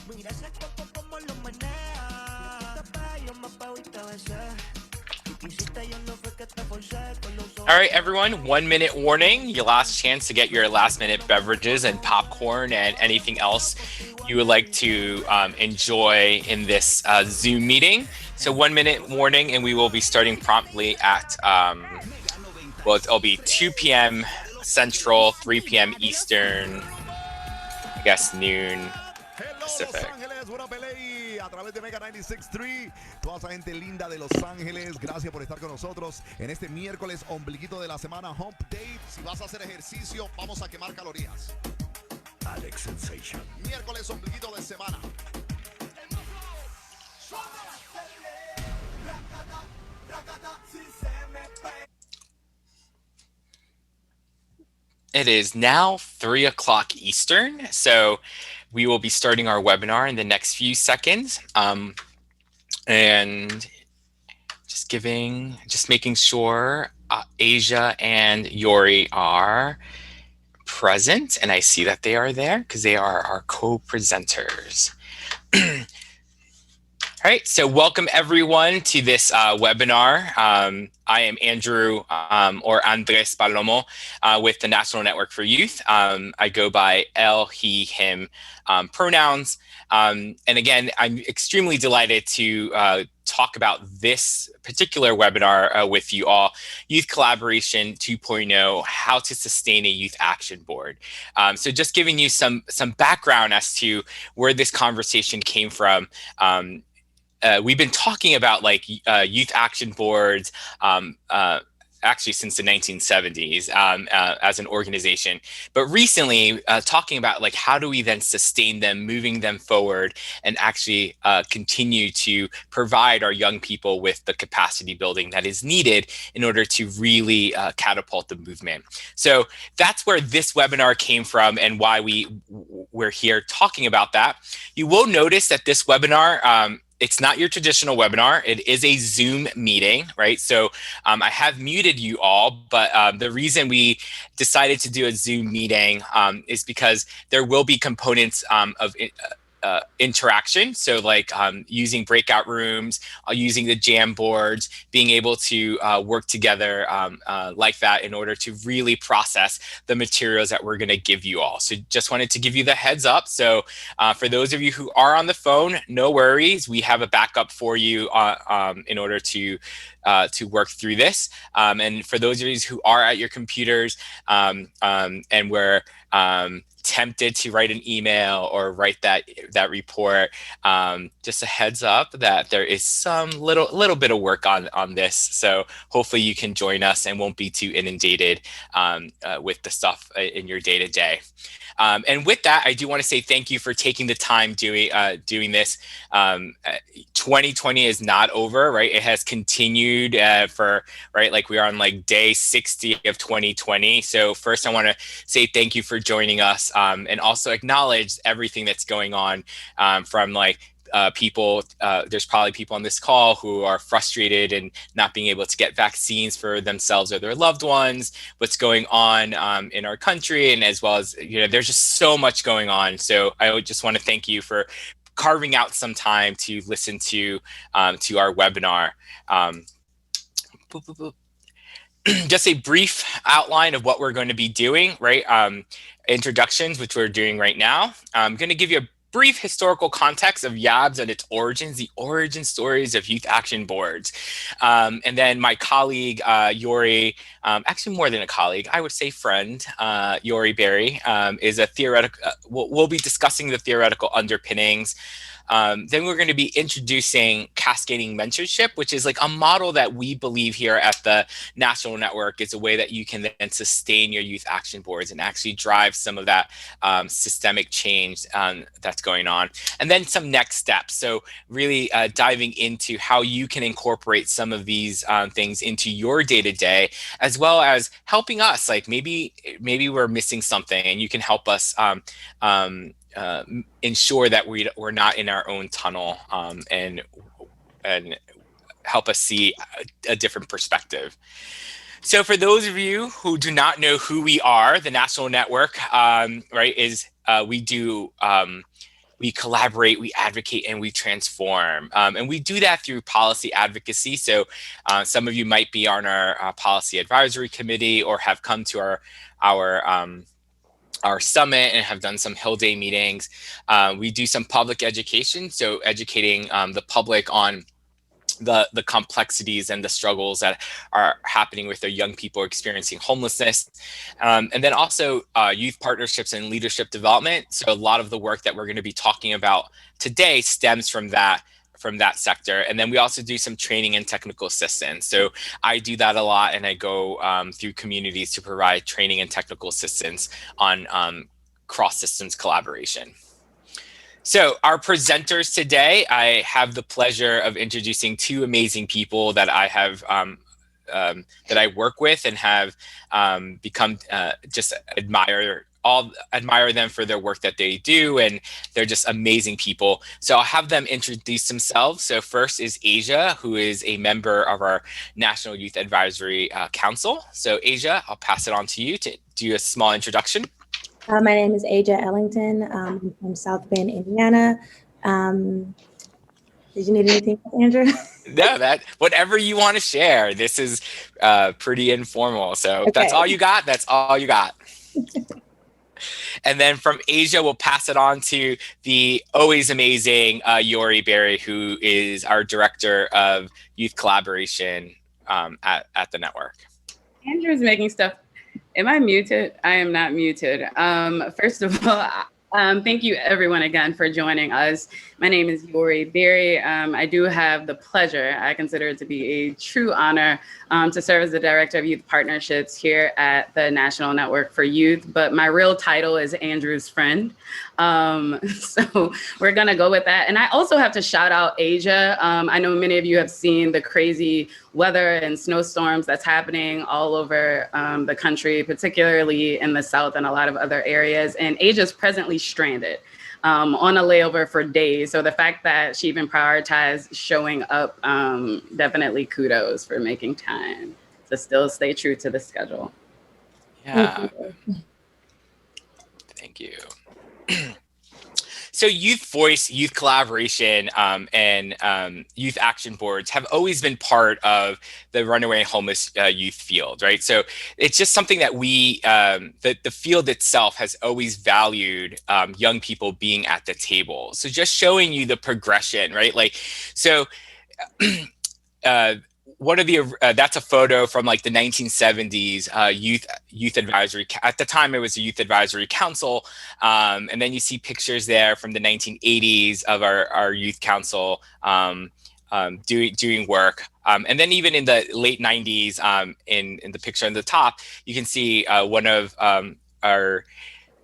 Mira ese cuerpo como lo menea. Te pego, me pego y te besé. Tú quisiste, yo no fue que te forcé. Con los ojos. All right, everyone, 1 minute warning. Your last chance to get your last minute beverages and popcorn and anything else you would like to enjoy in this Zoom meeting. So 1 minute warning, and we will be starting promptly at, well, it'll be 2 p.m. Central, 3 p.m. Eastern, I guess noon Hello Los Pacific. Ángeles, buena pelea a través de Mega 96.3. Toda esa gente linda de Los Ángeles, gracias por estar con nosotros en este miércoles ombliguito de la semana, Hump Day. Si vas a hacer ejercicio, vamos a quemar calorías. Alex Sensation. Miércoles ombliguito de semana. It is now 3 o'clock Eastern, so we will be starting our webinar in the next few seconds. And just making sure Asia and Yori are present, and I see that they are there because they are our co-presenters. All right, so welcome everyone to this webinar. I am Andrew or Andres Palomo with the National Network for Youth. I go by L, he, him pronouns. And again, I'm extremely delighted to talk about this particular webinar with you all, Youth Collaboration 2.0, how to sustain a youth action board. So just giving you some background as to where this conversation came from. We've been talking about like youth action boards actually since the 1970s as an organization, but recently talking about like how do we then sustain them, moving them forward, and actually continue to provide our young people with the capacity building that is needed in order to really catapult the movement. So that's where this webinar came from and why we're here talking about that. You will notice that this webinar it's not your traditional webinar. It is a Zoom meeting, right? So I have muted you all, but the reason we decided to do a Zoom meeting is because there will be components of interaction. So like using breakout rooms, using the jam boards, being able to work together like that in order to really process the materials that we're going to give you all. So just wanted to give you the heads up. So for those of you who are on the phone, no worries. We have a backup for you in order to work through this. And for those of you who are at your computers and we're tempted to write an email or write that report, just a heads up that there is some little bit of work on this. So hopefully you can join us and won't be too inundated with the stuff in your day to day. And with that, I do want to say thank you for taking the time doing this. 2020 is not over, right? It has continued like we are on like day 60 of 2020. So first I want to say thank you for joining us and also acknowledge everything that's going on from like people, there's probably people on this call who are frustrated and not being able to get vaccines for themselves or their loved ones, what's going on in our country, and as well as, there's just so much going on. So I would just want to thank you for carving out some time to listen to our webinar. Just a brief outline of what we're going to be doing, right? Introductions, which we're doing right now. I'm going to give you a brief historical context of YABs and its origins, the origin stories of youth action boards. And then my colleague, Yori, actually more than a colleague, I would say friend, Yori Berry, is a theoretical, we'll be discussing the theoretical underpinnings. Then we're going to be introducing cascading mentorship, which is like a model that we believe here at the National Network is a way that you can then sustain your youth action boards and actually drive some of that systemic change that's going on. And then some next steps. So really diving into how you can incorporate some of these things into your day-to-day, as well as helping us. Like maybe we're missing something and you can help us ensure that we're not in our own tunnel and help us see a different perspective. So for those of you who do not know who we are, the National Network, right, is we we collaborate, we advocate, and we transform. And we do that through policy advocacy. So some of you might be on our policy advisory committee or have come to our summit and have done some Hill Day meetings. We do some public education, so educating the public on the complexities and the struggles that are happening with their young people experiencing homelessness. And then also youth partnerships and leadership development. So a lot of the work that we're going to be talking about today stems from that sector. And then we also do some training and technical assistance. So I do that a lot, and I go through communities to provide training and technical assistance on cross systems collaboration. So our presenters today, I have the pleasure of introducing two amazing people that I have that I work with and have become just admire them for their work that they do, and they're just amazing people. So I'll have them introduce themselves. So first is Asia, who is a member of our National Youth Advisory Council. So Asia, I'll pass it on to you to do a small introduction. My name is Asia Ellington. I'm from South Bend, Indiana. Did you need anything, Andrew? No, whatever you want to share. This is pretty informal. So Okay. That's all you got. That's all you got. And then from Asia, we'll pass it on to the always amazing Yori Berry, who is our Director of Youth Collaboration at the network. Andrew's making stuff. Am I muted? I am not muted. First of all, thank you everyone again for joining us. My name is Yori Berry. I do have the pleasure, I consider it to be a true honor, to serve as the Director of Youth Partnerships here at the National Network for Youth, but my real title is Andrew's friend. So we're gonna go with that. And I also have to shout out Asia. I know many of you have seen the crazy weather and snowstorms that's happening all over the country, particularly in the South and a lot of other areas. And Asia's presently stranded on a layover for days. So the fact that she even prioritized showing up, definitely kudos for making time to still stay true to the schedule. Yeah. Thank you. So youth voice, youth collaboration, and youth action boards have always been part of the runaway homeless youth field, right? So it's just something that the field itself has always valued young people being at the table. So just showing you the progression, right? Like, so what are that's a photo from like the 1970s youth advisory. At the time, it was a youth advisory council, and then you see pictures there from the 1980s of our youth council doing work, and then even in the late 90s, in the picture on the top, you can see one of our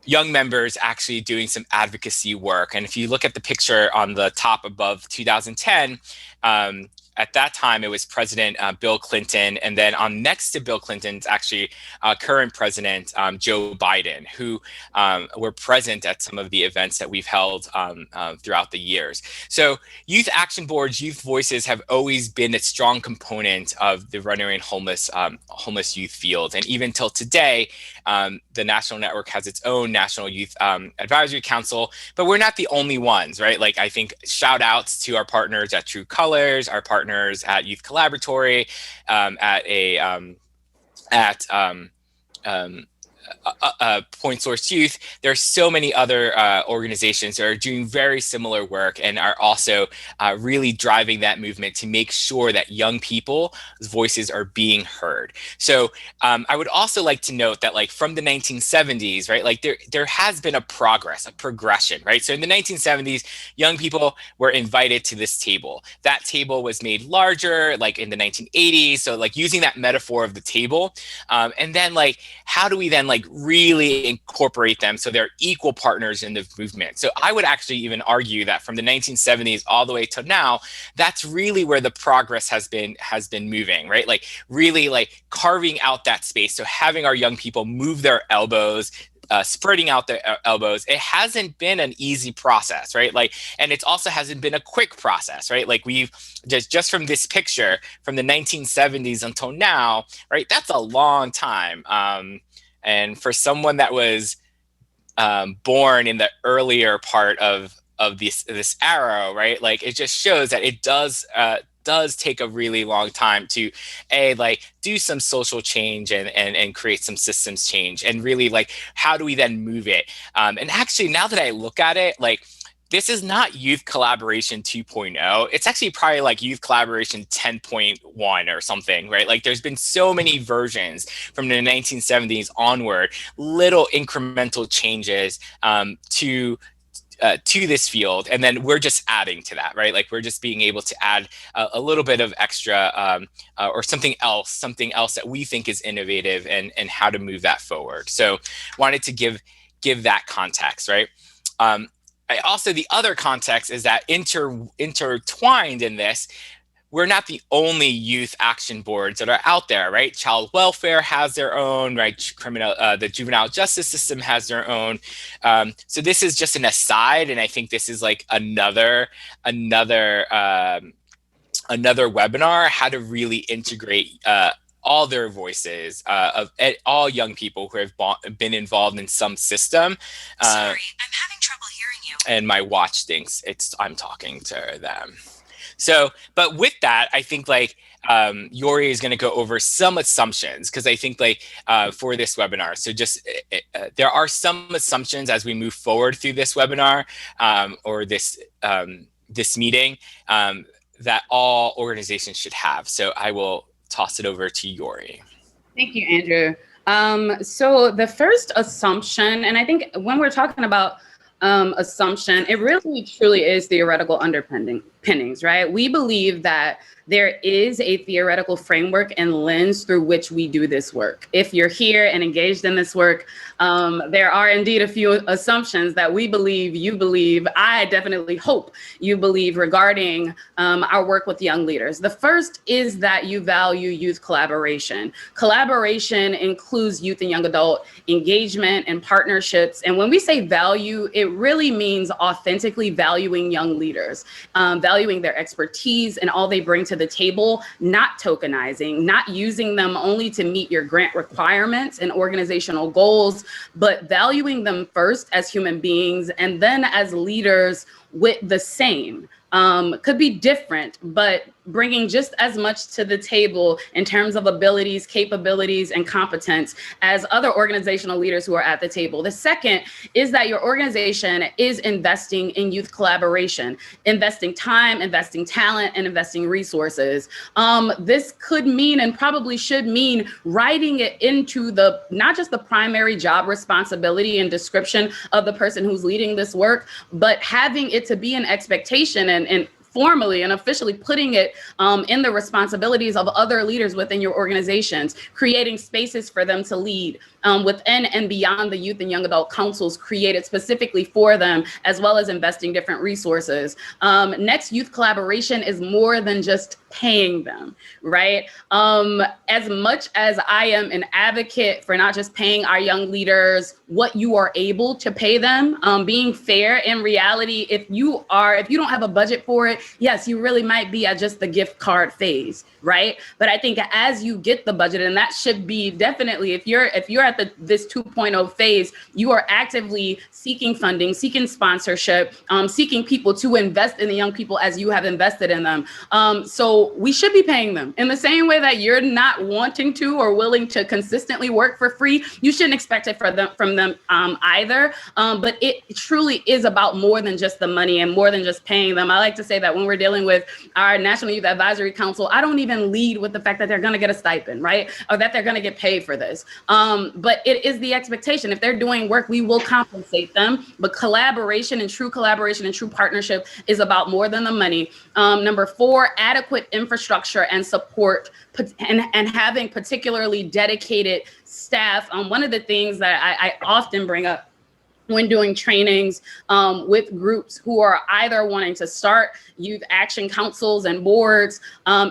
young members actually doing some advocacy work. And if you look at the picture on the top above 2010. At that time, it was President Bill Clinton, and then on next to Bill Clinton's actually current President Joe Biden, who were present at some of the events that we've held throughout the years. So youth action boards, youth voices have always been a strong component of the runaway and homeless youth field. And even till today, the National Network has its own National Youth Advisory Council, but we're not the only ones, right? Like, I think shout outs to our partners at True Colors, our partners at Youth Collaboratory, Point Source Youth. There are so many other organizations that are doing very similar work and are also really driving that movement to make sure that young people's voices are being heard. So I would also like to note that, like, from the 1970s, right, like there has been a progression, right? So in the 1970s, young people were invited to this table. That table was made larger, like in the 1980s. So like using that metaphor of the table, and then like, how do we then like really incorporate them so they're equal partners in the movement? So I would actually even argue that from the 1970s all the way to now, that's really where the progress has been moving, right? Like really like carving out that space. So having our young people move their elbows, spreading out their elbows. It hasn't been an easy process, right? Like, and it also hasn't been a quick process, right? Like we've just from this picture from the 1970s until now, right? That's a long time. And for someone that was born in the earlier part of this arrow, right? Like it just shows that it does take a really long time to like do some social change and create some systems change, and really like how do we then move it? And actually, now that I look at it, like this is not youth collaboration 2.0. It's actually probably like youth collaboration 10.1 or something, right? Like there's been so many versions from the 1970s onward, little incremental changes to this field, and then we're just adding to that, right? Like we're just being able to add a little bit of extra or something else that we think is innovative, and how to move that forward. So wanted to give that context, right? The other context is that intertwined in this, we're not the only youth action boards that are out there, right? Child welfare has their own, right? The juvenile justice system has their own. So this is just an aside, and I think this is like another webinar, how to really integrate all their voices of all young people who have been involved in some system. Sorry, I'm having trouble hearing you. And my watch thinks I'm talking to them. So, but with that, I think like Yori is going to go over some assumptions, because I think like for this webinar, so just there are some assumptions as we move forward through this webinar or this meeting that all organizations should have. So I will toss it over to Yori. Thank you, Andrew. So the first assumption, and I think when we're talking about assumption, it really truly is theoretical underpinnings, right? We believe that there is a theoretical framework and lens through which we do this work. If you're here and engaged in this work, there are indeed a few assumptions that we believe, you believe, I definitely hope you believe regarding our work with young leaders. The first is that you value youth collaboration. Collaboration includes youth and young adult engagement and partnerships. And when we say value, it really means authentically valuing young leaders, valuing their expertise and all they bring to the table, not tokenizing, not using them only to meet your grant requirements and organizational goals, but valuing them first as human beings and then as leaders with the same. Could be different, but bringing just as much to the table in terms of abilities, capabilities, and competence as other organizational leaders who are at the table. The second is that your organization is investing in youth collaboration, investing time, investing talent, and investing resources. This could mean, and probably should mean, writing it into not just the primary job responsibility and description of the person who's leading this work, but having it to be an expectation and formally and officially putting it in the responsibilities of other leaders within your organizations, creating spaces for them to lead within and beyond the youth and young adult councils created specifically for them, as well as investing different resources. Next, youth collaboration is more than just paying them, right? As much as I am an advocate for not just paying our young leaders what you are able to pay them, being fair, in reality, if you don't have a budget for it, yes, you really might be at just the gift card phase, right? But I think as you get the budget, and that should be definitely, if you're at this 2.0 phase, you are actively seeking funding, seeking sponsorship, seeking people to invest in the young people as you have invested in them. So we should be paying them in the same way that you're not wanting to or willing to consistently work for free. You shouldn't expect it from them either. But it truly is about more than just the money and more than just paying them. I like to say that when we're dealing with our National Youth Advisory Council, I don't even lead with the fact that they're going to get a stipend, right? Or that they're going to get paid for this. But it is the expectation. If they're doing work, we will compensate them. But collaboration and true partnership is about more than the money. Number 4, adequate infrastructure and support and having particularly dedicated staff. One of the things that I often bring up when doing trainings with groups who are either wanting to start youth action councils and boards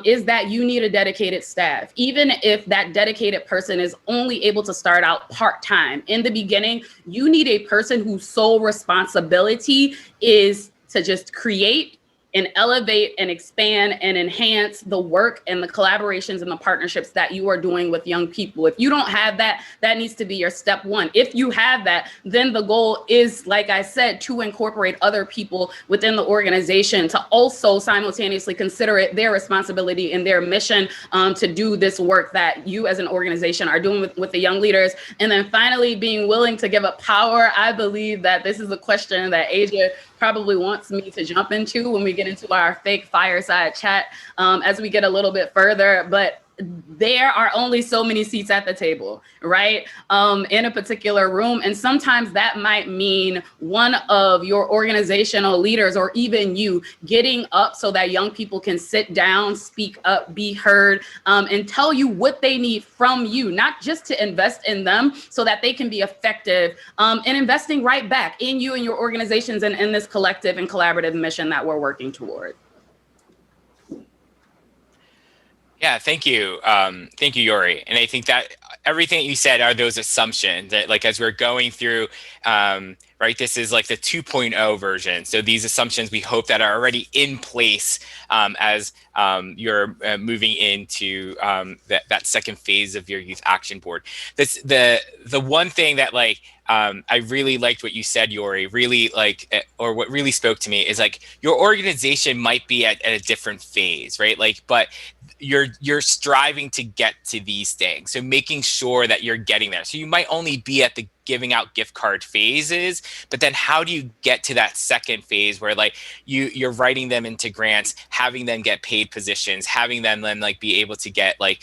is that you need a dedicated staff. Even if that dedicated person is only able to start out part-time, in the beginning, you need a person whose sole responsibility is to just create and elevate and expand and enhance the work and the collaborations and the partnerships that you are doing with young people. If you don't have that, that needs to be your step one. If you have that, then the goal is, like I said, to incorporate other people within the organization to also simultaneously consider it their responsibility and their mission to do this work that you as an organization are doing with the young leaders. And then finally, being willing to give up power. I believe that this is a question that Asia probably wants me to jump into when we get into our fake fireside chat as we get a little bit further. But there are only so many seats at the table, right? In a particular room. And sometimes that might mean one of your organizational leaders or even you getting up so that young people can sit down, speak up, be heard, and tell you what they need from you, not just to invest in them so that they can be effective, and investing right back in you and your organizations and in this collective and collaborative mission that we're working toward. Yeah, thank you. Thank you, Yori. And I think that everything you said are those assumptions that, like, as we're going through, right, this is like the 2.0 version. So these assumptions we hope that are already in place as you're moving into that second phase of your youth action board. That's the one thing that, like, I really liked what you said, Yori, really or what really spoke to me is, like, your organization might be at a different phase, right? Like, but you're striving to get to these things. So making sure that you're getting there. So you might only be at the giving out gift card phases, but then how do you get to that second phase where, like, you're writing them into grants, having them get paid positions, having them then, like, be able to get, like,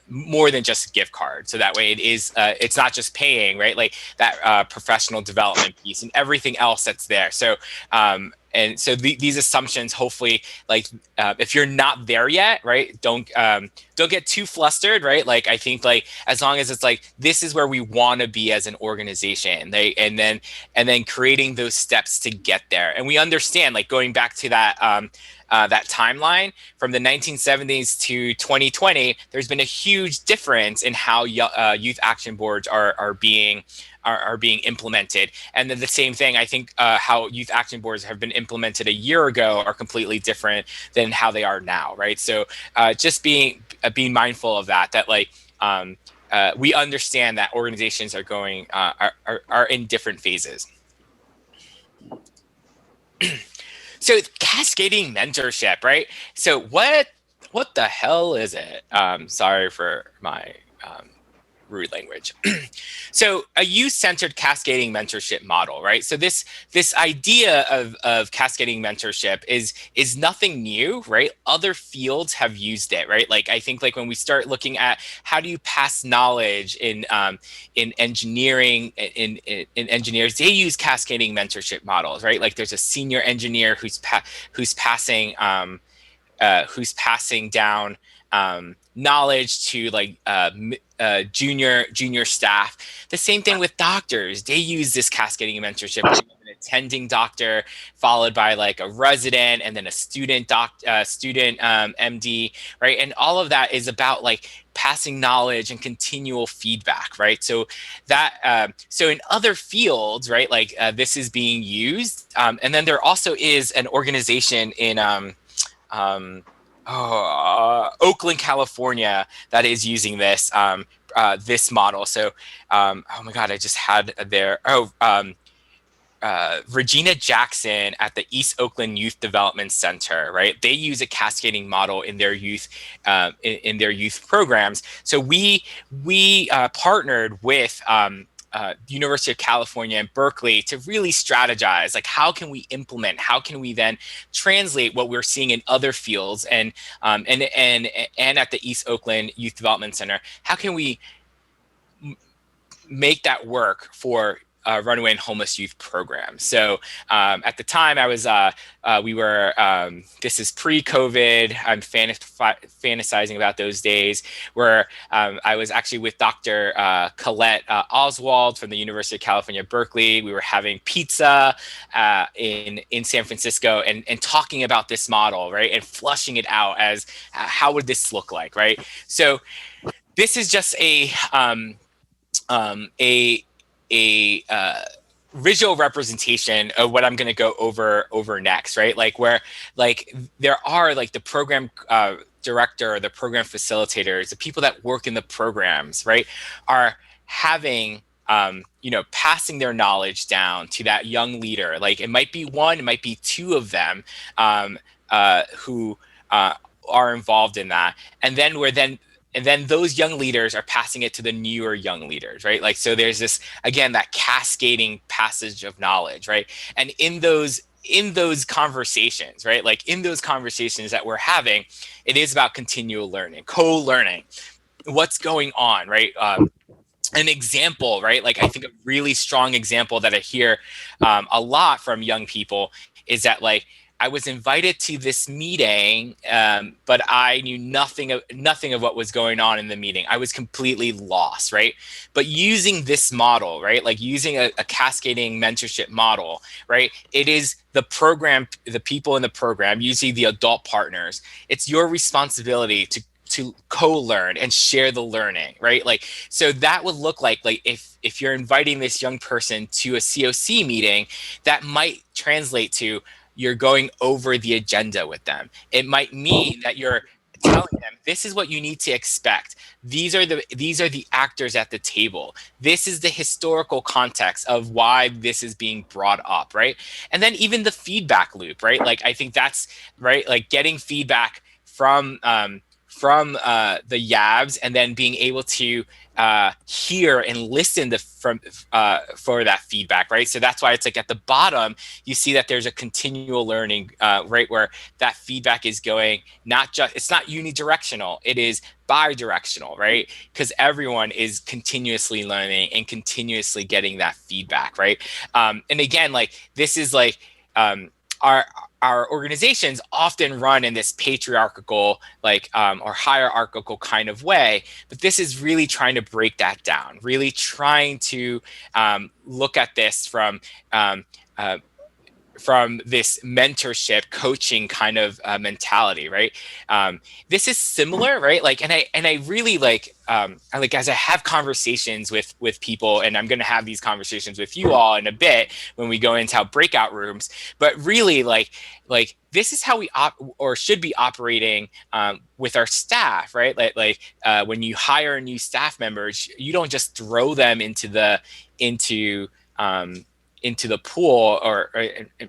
more than just a gift card. So that way it is, it's not just paying, right? Like that professional development piece and everything else that's there. So, and so these assumptions, hopefully, like, if you're not there yet, right, don't get too flustered, right? Like, I think, like, as long as it's like, this is where we want to be as an organization, and then creating those steps to get there. And we understand, like, going back to that that timeline from the 1970s to 2020, there's been a huge difference in how youth action boards are being implemented. And then the same thing, I think, how youth action boards have been implemented a year ago are completely different than how they are now, right? So just being mindful of that, like, we understand that organizations are going are in different phases. So cascading mentorship, right? So what the hell is it? Sorry for my rude language. So a youth-centered cascading mentorship model, right? So this idea of cascading mentorship is nothing new, right? Other fields have used it, right? Like, I think, like, when we start looking at how do you pass knowledge in engineering, in engineers, they use cascading mentorship models, right? Like, there's a senior engineer who's passing down knowledge to, like, junior staff. The same thing with doctors. They use this cascading mentorship. An attending doctor, followed by, like, a resident, and then a student MD, right? And all of that is about, like, passing knowledge and continual feedback, right? So that so in other fields, right, like, this is being used, and then there also is an organization in Oakland, California, that is using this this model. So, oh my God, I just had there. Regina Jackson at the East Oakland Youth Development Center, right? They use a cascading model in their youth programs. So we partnered with University of California and Berkeley to really strategize, like, how can we implement, how can we then translate what we're seeing in other fields, and at the East Oakland Youth Development Center, how can we make that work for runaway and homeless youth programs. So at the time, I was this is pre-COVID. I'm fantasizing about those days where I was actually with Dr. Colette Oswald from the University of California, Berkeley. We were having pizza in San Francisco and talking about this model, right, and flushing it out as how would this look like, right? So this is just a visual representation of what I'm going to go over next, right? Like where like there are like the program director, the program facilitators, the people that work in the programs, right, are having passing their knowledge down to that young leader. Like it might be one, it might be two of them who are involved in that, and then those young leaders are passing it to the newer young leaders, right? Like, so there's this, again, that cascading passage of knowledge, right? And in those conversations, right? Like in those conversations that we're having, it is about continual learning, co-learning, what's going on, right? An example, right? Like I think a really strong example that I hear a lot from young people is that like, I was invited to this meeting, but I knew nothing of what was going on in the meeting. I was completely lost, right? But using this model, right, like using a cascading mentorship model, right, it is the program, the people in the program, usually the adult partners. It's your responsibility to co-learn and share the learning, right? Like, so that would look like if you're inviting this young person to a COC meeting, that might translate to you're going over the agenda with them. It might mean that you're telling them, this is what you need to expect. These are the actors at the table. This is the historical context of why this is being brought up, right? And then even the feedback loop, right? Like I think that's right, like getting feedback from the YABs, and then being able to hear and listen for that feedback, right? So that's why it's like at the bottom, you see that there's a continual learning, right, where that feedback is going, it's not unidirectional, it is bi-directional, right? Because everyone is continuously learning and continuously getting that feedback, right? And again, like this is like our organizations often run in this patriarchal, like or hierarchical kind of way, but this is really trying to break that down, really trying to look at this from this mentorship coaching kind of mentality, right? This is similar, right? Like, and I really like as I have conversations with people, and I'm going to have these conversations with you all in a bit when we go into our breakout rooms, but really like this is how we should be operating with our staff, right? Like when you hire new staff members, you don't just throw them into the pool, or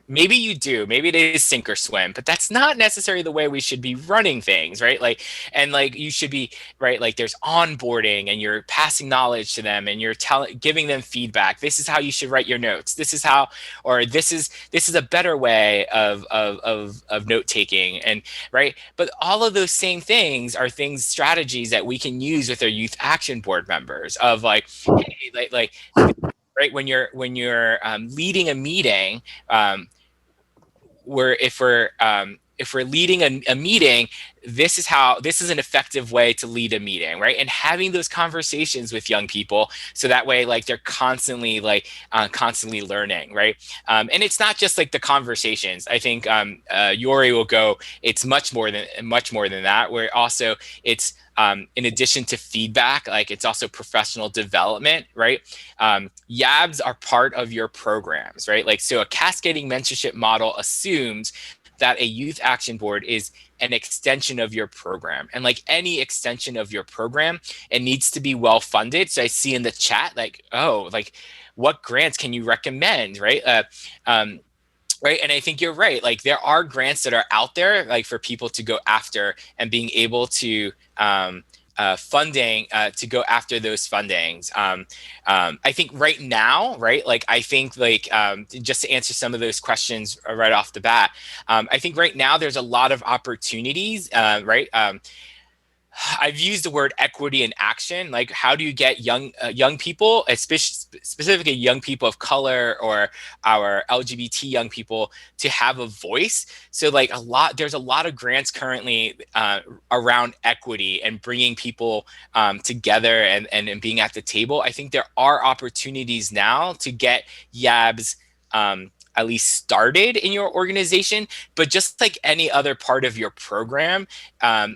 maybe you do, maybe it is sink or swim, but that's not necessarily the way we should be running things, right? Like, and like you should be, right, like there's onboarding and you're passing knowledge to them and you're giving them feedback. This is how you should write your notes. This is how, or this is a better way of note taking, and right. But all of those same things are strategies that we can use with our youth action board members of like, hey, like right, when you're leading a meeting, if we're leading a meeting, this is an effective way to lead a meeting, right? And having those conversations with young people, so that way, like they're constantly learning, right? And it's not just like the conversations. I think Yori will go. It's much more than that. Where also it's in addition to feedback, like it's also professional development, right? YABs are part of your programs, right? Like, so a cascading mentorship model assumes that a youth action board is an extension of your program. And like any extension of your program, it needs to be well funded. So I see in the chat, like, oh, like what grants can you recommend, right? Right. And I think you're right. Like there are grants that are out there, like for people to go after, and being able to funding to go after those fundings. I think right now, right, like I think like just to answer some of those questions right off the bat, I think right now there's a lot of opportunities, right? I've used the word equity in action. Like, how do you get young people, specifically young people of color or our LGBT young people, to have a voice? So, like there's a lot of grants currently around equity and bringing people together and being at the table. I think there are opportunities now to get YABs at least started in your organization, but just like any other part of your program,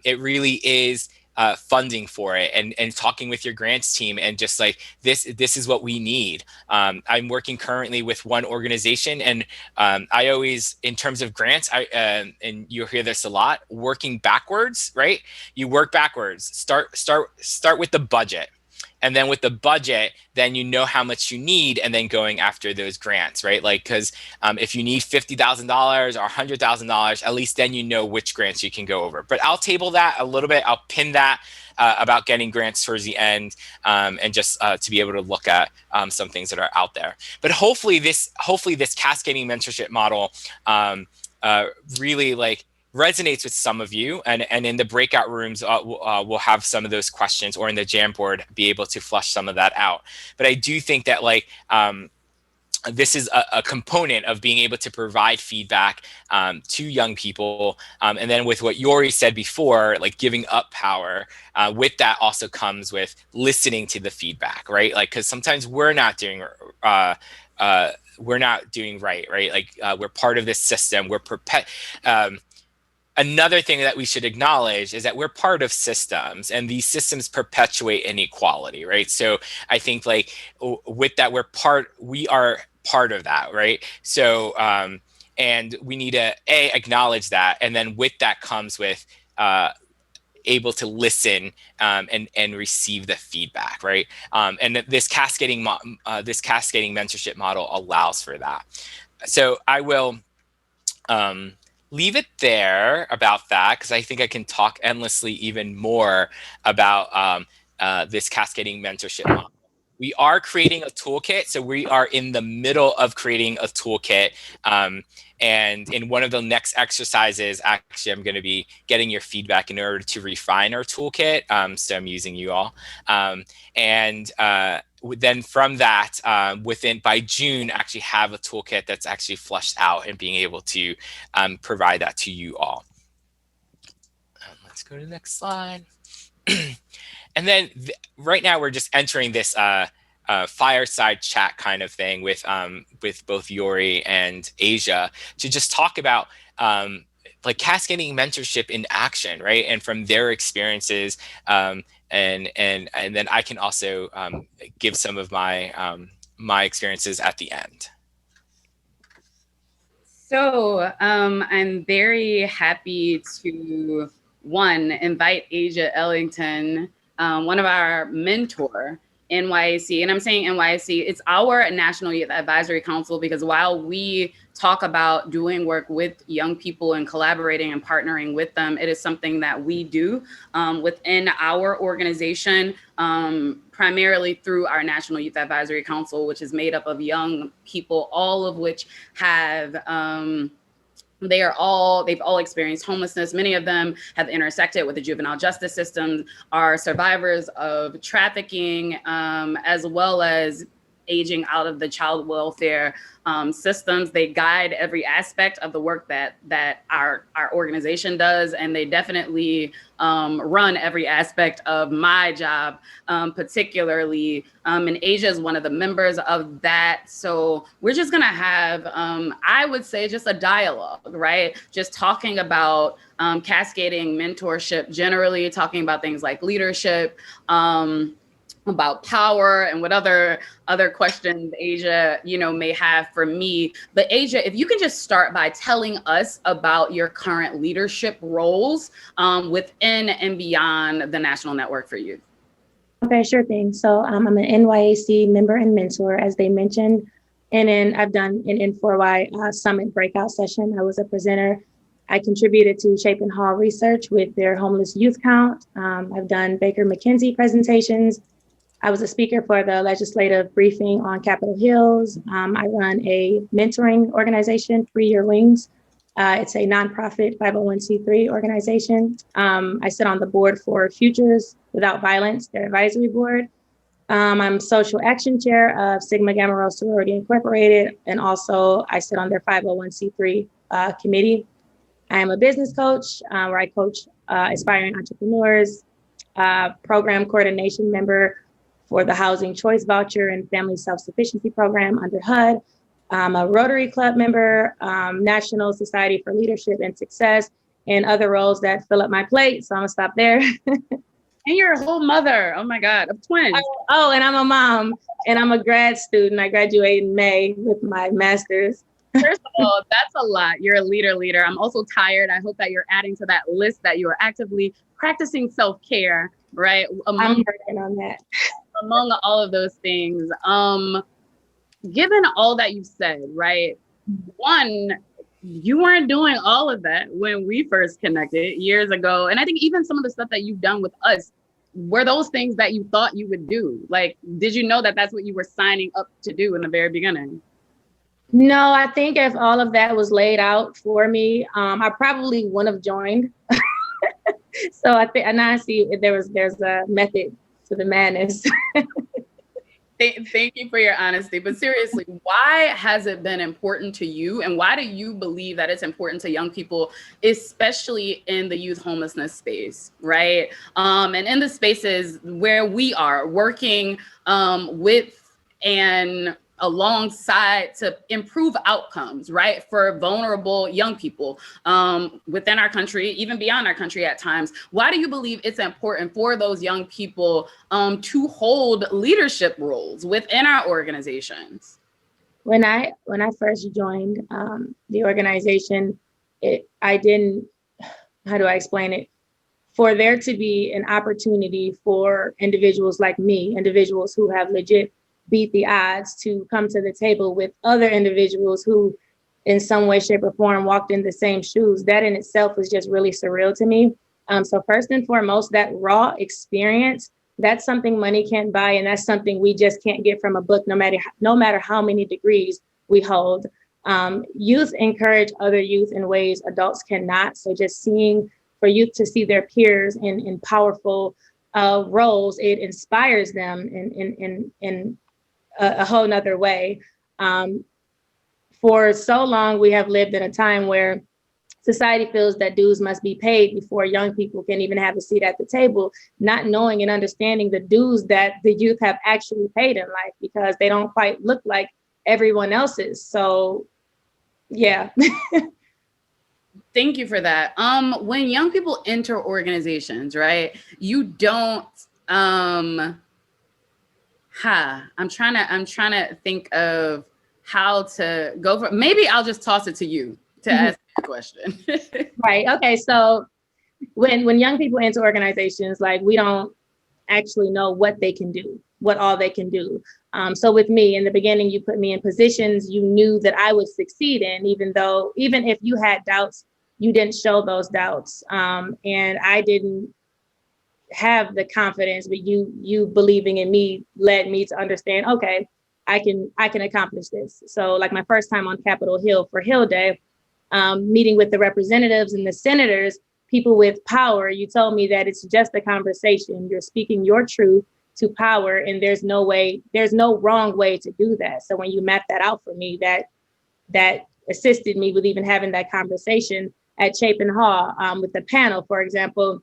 it really is funding for it, and talking with your grants team, and just like this is what we need. I'm working currently with one organization, and I always, in terms of grants, and you'll hear this a lot, working backwards, right? You work backwards. Start with the budget. And then with the budget, then you know how much you need, and then going after those grants, right? Like, because if you need $50,000 or $100,000, at least then you know which grants you can go over. But I'll table that a little bit. I'll pin that about getting grants towards the end, and just to be able to look at some things that are out there. But hopefully this cascading mentorship model really like resonates with some of you, and in the breakout rooms we'll have some of those questions, or in the Jamboard be able to flush some of that out. But I do think that like this is a component of being able to provide feedback to young people, and then with what Yori said before, like giving up power, with that also comes with listening to the feedback, right? Like, because sometimes we're not doing right, right? Like we're part of this system. Another thing that we should acknowledge is that we're part of systems, and these systems perpetuate inequality, right? So I think like with that, we are part of that, right? So and we need to acknowledge that, and then with that comes with able to listen and receive the feedback, right? And this cascading mentorship model allows for that. So I will leave it there about that, because I think I can talk endlessly even more about this cascading mentorship model. We are creating a toolkit, so we are in the middle of creating a toolkit. And in one of the next exercises, actually, I'm going to be getting your feedback in order to refine our toolkit. So I'm using you all. Then from that, by June, actually have a toolkit that's actually flushed out and being able to provide that to you all. Let's go to the next slide. And then right now we're just entering this fireside chat kind of thing with both Yori and Asia to just talk about like cascading mentorship in action, right? And from their experiences, and then I can also give some of my my experiences at the end. So I'm very happy to invite Asia Ellington, one of our mentor, NYAC, and I'm saying NYAC, it's our National Youth Advisory Council, because while we talk about doing work with young people and collaborating and partnering with them, it is something that we do within our organization, primarily through our National Youth Advisory Council, which is made up of young people, all of which have they've all experienced homelessness. Many of them have intersected with the juvenile justice system, are survivors of trafficking, as well as aging out of the child welfare systems. They guide every aspect of the work that our organization does, and they definitely run every aspect of my job, particularly. And Asia is one of the members of that. So we're just gonna have, I would say, just a dialogue, right? Just talking about cascading mentorship, generally talking about things like leadership, about power, and what other questions Asia, may have for me. But Asia, if you can just start by telling us about your current leadership roles within and beyond the National Network for Youth. Okay, sure thing. So I'm an NYAC member and mentor, as they mentioned. And then I've done an N4Y Summit breakout session. I was a presenter. I contributed to Chapin Hall Research with their homeless youth count. I've done Baker McKenzie presentations. I was a speaker for the legislative briefing on Capitol Hills. I run a mentoring organization, 3 Year Wings. It's a nonprofit 501c3 organization. I sit on the board for Futures Without Violence, their advisory board. I'm social action chair of Sigma Gamma Rho Sorority Incorporated, and also I sit on their 501c3 committee. I am a business coach where I coach aspiring entrepreneurs, program coordination member for the Housing Choice Voucher and Family Self-Sufficiency Program under HUD. I'm a Rotary Club member, National Society for Leadership and Success, and other roles that fill up my plate. So I'm gonna stop there. And you're a whole mother. Oh my God, of twins. Oh, and I'm a mom, and I'm a grad student. I graduate in May with my master's. First of all, that's a lot. You're a leader. I'm also tired. I hope that you're adding to that list that you are actively practicing self-care, right? I'm working on that. Among all of those things, given all that you've said, right? One, you weren't doing all of that when we first connected years ago. And I think even some of the stuff that you've done with us, were those things that you thought you would do? Like, did you know that that's what you were signing up to do in the very beginning? No, I think if all of that was laid out for me, I probably wouldn't have joined. So I think, and I see there's a method to the madness. Thank you for your honesty. But seriously, why has it been important to you? And why do you believe that it's important to young people, especially in the youth homelessness space, right? And in the spaces where we are working with and alongside to improve outcomes, right, for vulnerable young people within our country, even beyond our country at times. Why do you believe it's important for those young people to hold leadership roles within our organizations? When I first joined the organization, I didn't, how do I explain it? For there to be an opportunity for individuals like me, individuals who have legit beat the odds, to come to the table with other individuals who in some way, shape, or form walked in the same shoes, that in itself was just really surreal to me. So first and foremost, that raw experience, that's something money can't buy, and that's something we just can't get from a book, no matter how many degrees we hold. Youth encourage other youth in ways adults cannot. So just for youth to see their peers in powerful roles, it inspires them in a whole nother way. For so long, we have lived in a time where society feels that dues must be paid before young people can even have a seat at the table, not knowing and understanding the dues that the youth have actually paid in life, because they don't quite look like everyone else's. So, yeah. Thank you for that. When young people enter organizations, right, you don't, I'm trying to think of how to go for, maybe I'll just toss it to you to ask the question. Right. Okay. So when young people enter organizations, like, we don't actually know what they can do, what all they can do. So with me, in the beginning, you put me in positions you knew that I would succeed in, even if you had doubts, you didn't show those doubts. And I didn't have the confidence, but you believing in me led me to understand, okay, I can accomplish this. So like my first time on Capitol Hill for Hill Day, meeting with the representatives and the senators, people with power, you told me that it's just a conversation. You're speaking your truth to power, and there's no wrong way to do that. So when you mapped that out for me, that assisted me with even having that conversation at Chapin Hall with the panel, for example.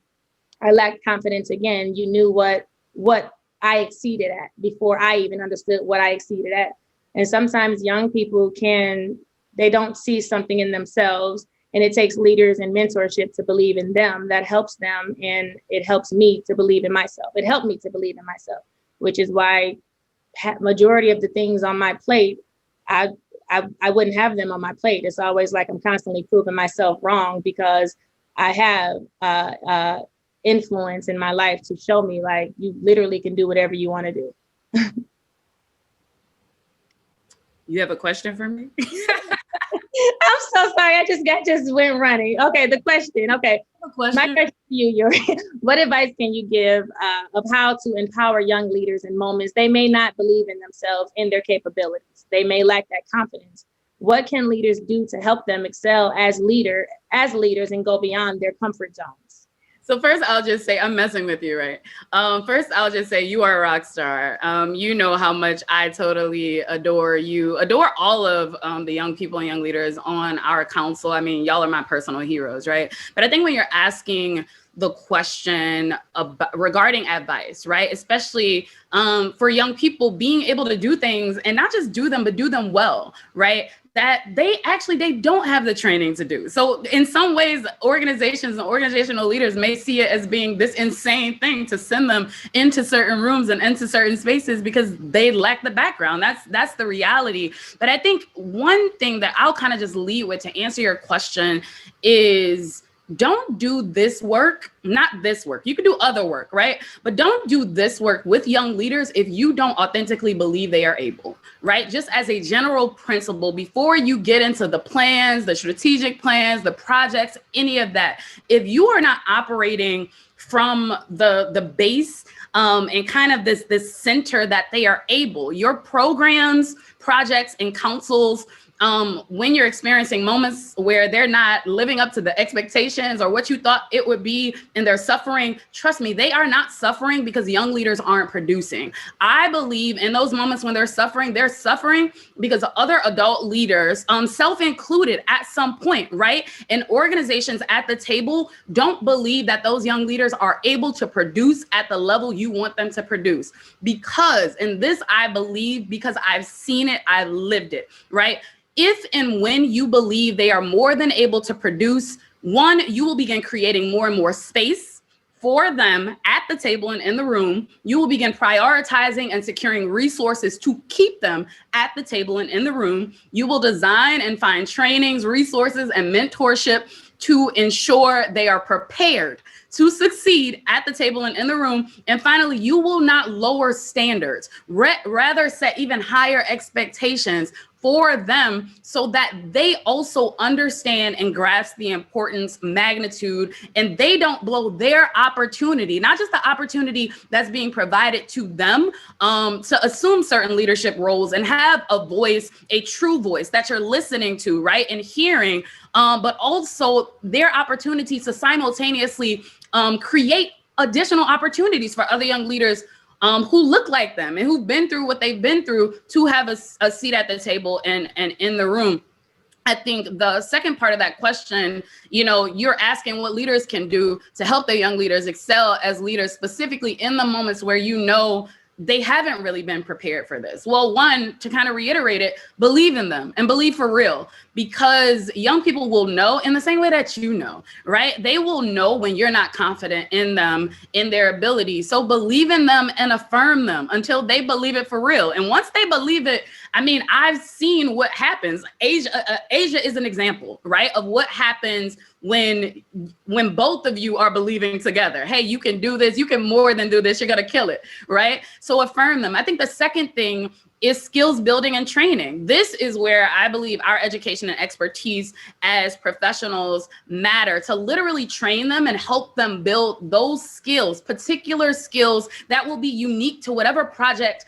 I lacked confidence again. You knew what I exceeded at before I even understood what I exceeded at. And sometimes young people they don't see something in themselves, and it takes leaders and mentorship to believe in them. That helps them, and it helps me to believe in myself. It helped me to believe in myself, which is why majority of the things on my plate, I wouldn't have them on my plate. It's always like I'm constantly proving myself wrong, because I have influence in my life to show me, like, you literally can do whatever you want to do. You have a question for me? I'm so sorry. I just went running. Okay, the question. Okay, my question to you, Yuri. What advice can you give of how to empower young leaders in moments they may not believe in themselves, in their capabilities? They may lack that confidence. What can leaders do to help them excel as leaders and go beyond their comfort zones? So first, I'll just say, I'm messing with you, right? First, I'll just say you are a rock star. You know how much I totally adore you, adore all of the young people and young leaders on our council. I mean, y'all are my personal heroes, right? But I think when you're asking the question regarding advice, right? Especially for young people, being able to do things and not just do them, but do them well, right? That they don't have the training to do. So in some ways, organizations and organizational leaders may see it as being this insane thing to send them into certain rooms and into certain spaces because they lack the background. That's the reality. But I think one thing that I'll kind of just lead with to answer your question is, don't do this work, not this work. You can do other work, right? But don't do this work with young leaders if you don't authentically believe they are able, right? Just as a general principle, before you get into the plans, the strategic plans, the projects, any of that, if you are not operating from the base and kind of this center that they are able, your programs, projects, and councils, when you're experiencing moments where they're not living up to the expectations or what you thought it would be and they're suffering, trust me, they are not suffering because young leaders aren't producing. I believe in those moments when they're suffering because other adult leaders, self-included at some point, right? And organizations at the table don't believe that those young leaders are able to produce at the level you want them to produce. Because, and this I believe because I've seen it, I've lived it, right? If and when you believe they are more than able to produce, one, you will begin creating more and more space for them at the table and in the room. You will begin prioritizing and securing resources to keep them at the table and in the room. You will design and find trainings, resources, and mentorship to ensure they are prepared to succeed at the table and in the room. And finally, you will not lower standards, rather set even higher expectations for them so that they also understand and grasp the importance, magnitude, and they don't blow their opportunity, not just the opportunity that's being provided to them to assume certain leadership roles and have a voice, a true voice that you're listening to, right, and hearing, but also their opportunity to simultaneously create additional opportunities for other young leaders who look like them and who've been through what they've been through to have a seat at the table and in the room. I think the second part of that question, you're asking what leaders can do to help their young leaders excel as leaders, specifically in the moments where they haven't really been prepared for this. Well, one, to kind of reiterate it, believe in them and believe for real, because young people will know in the same way that right? They will know when you're not confident in them, in their ability. So believe in them and affirm them until they believe it for real. And once they believe it, I mean, I've seen what happens. Asia is an example, right, of what happens when both of you are believing together. Hey, you can do this. You can more than do this. You're going to kill it, right? So affirm them. I think the second thing is skills building and training. This is where I believe our education and expertise as professionals matter, to literally train them and help them build those skills, particular skills that will be unique to whatever project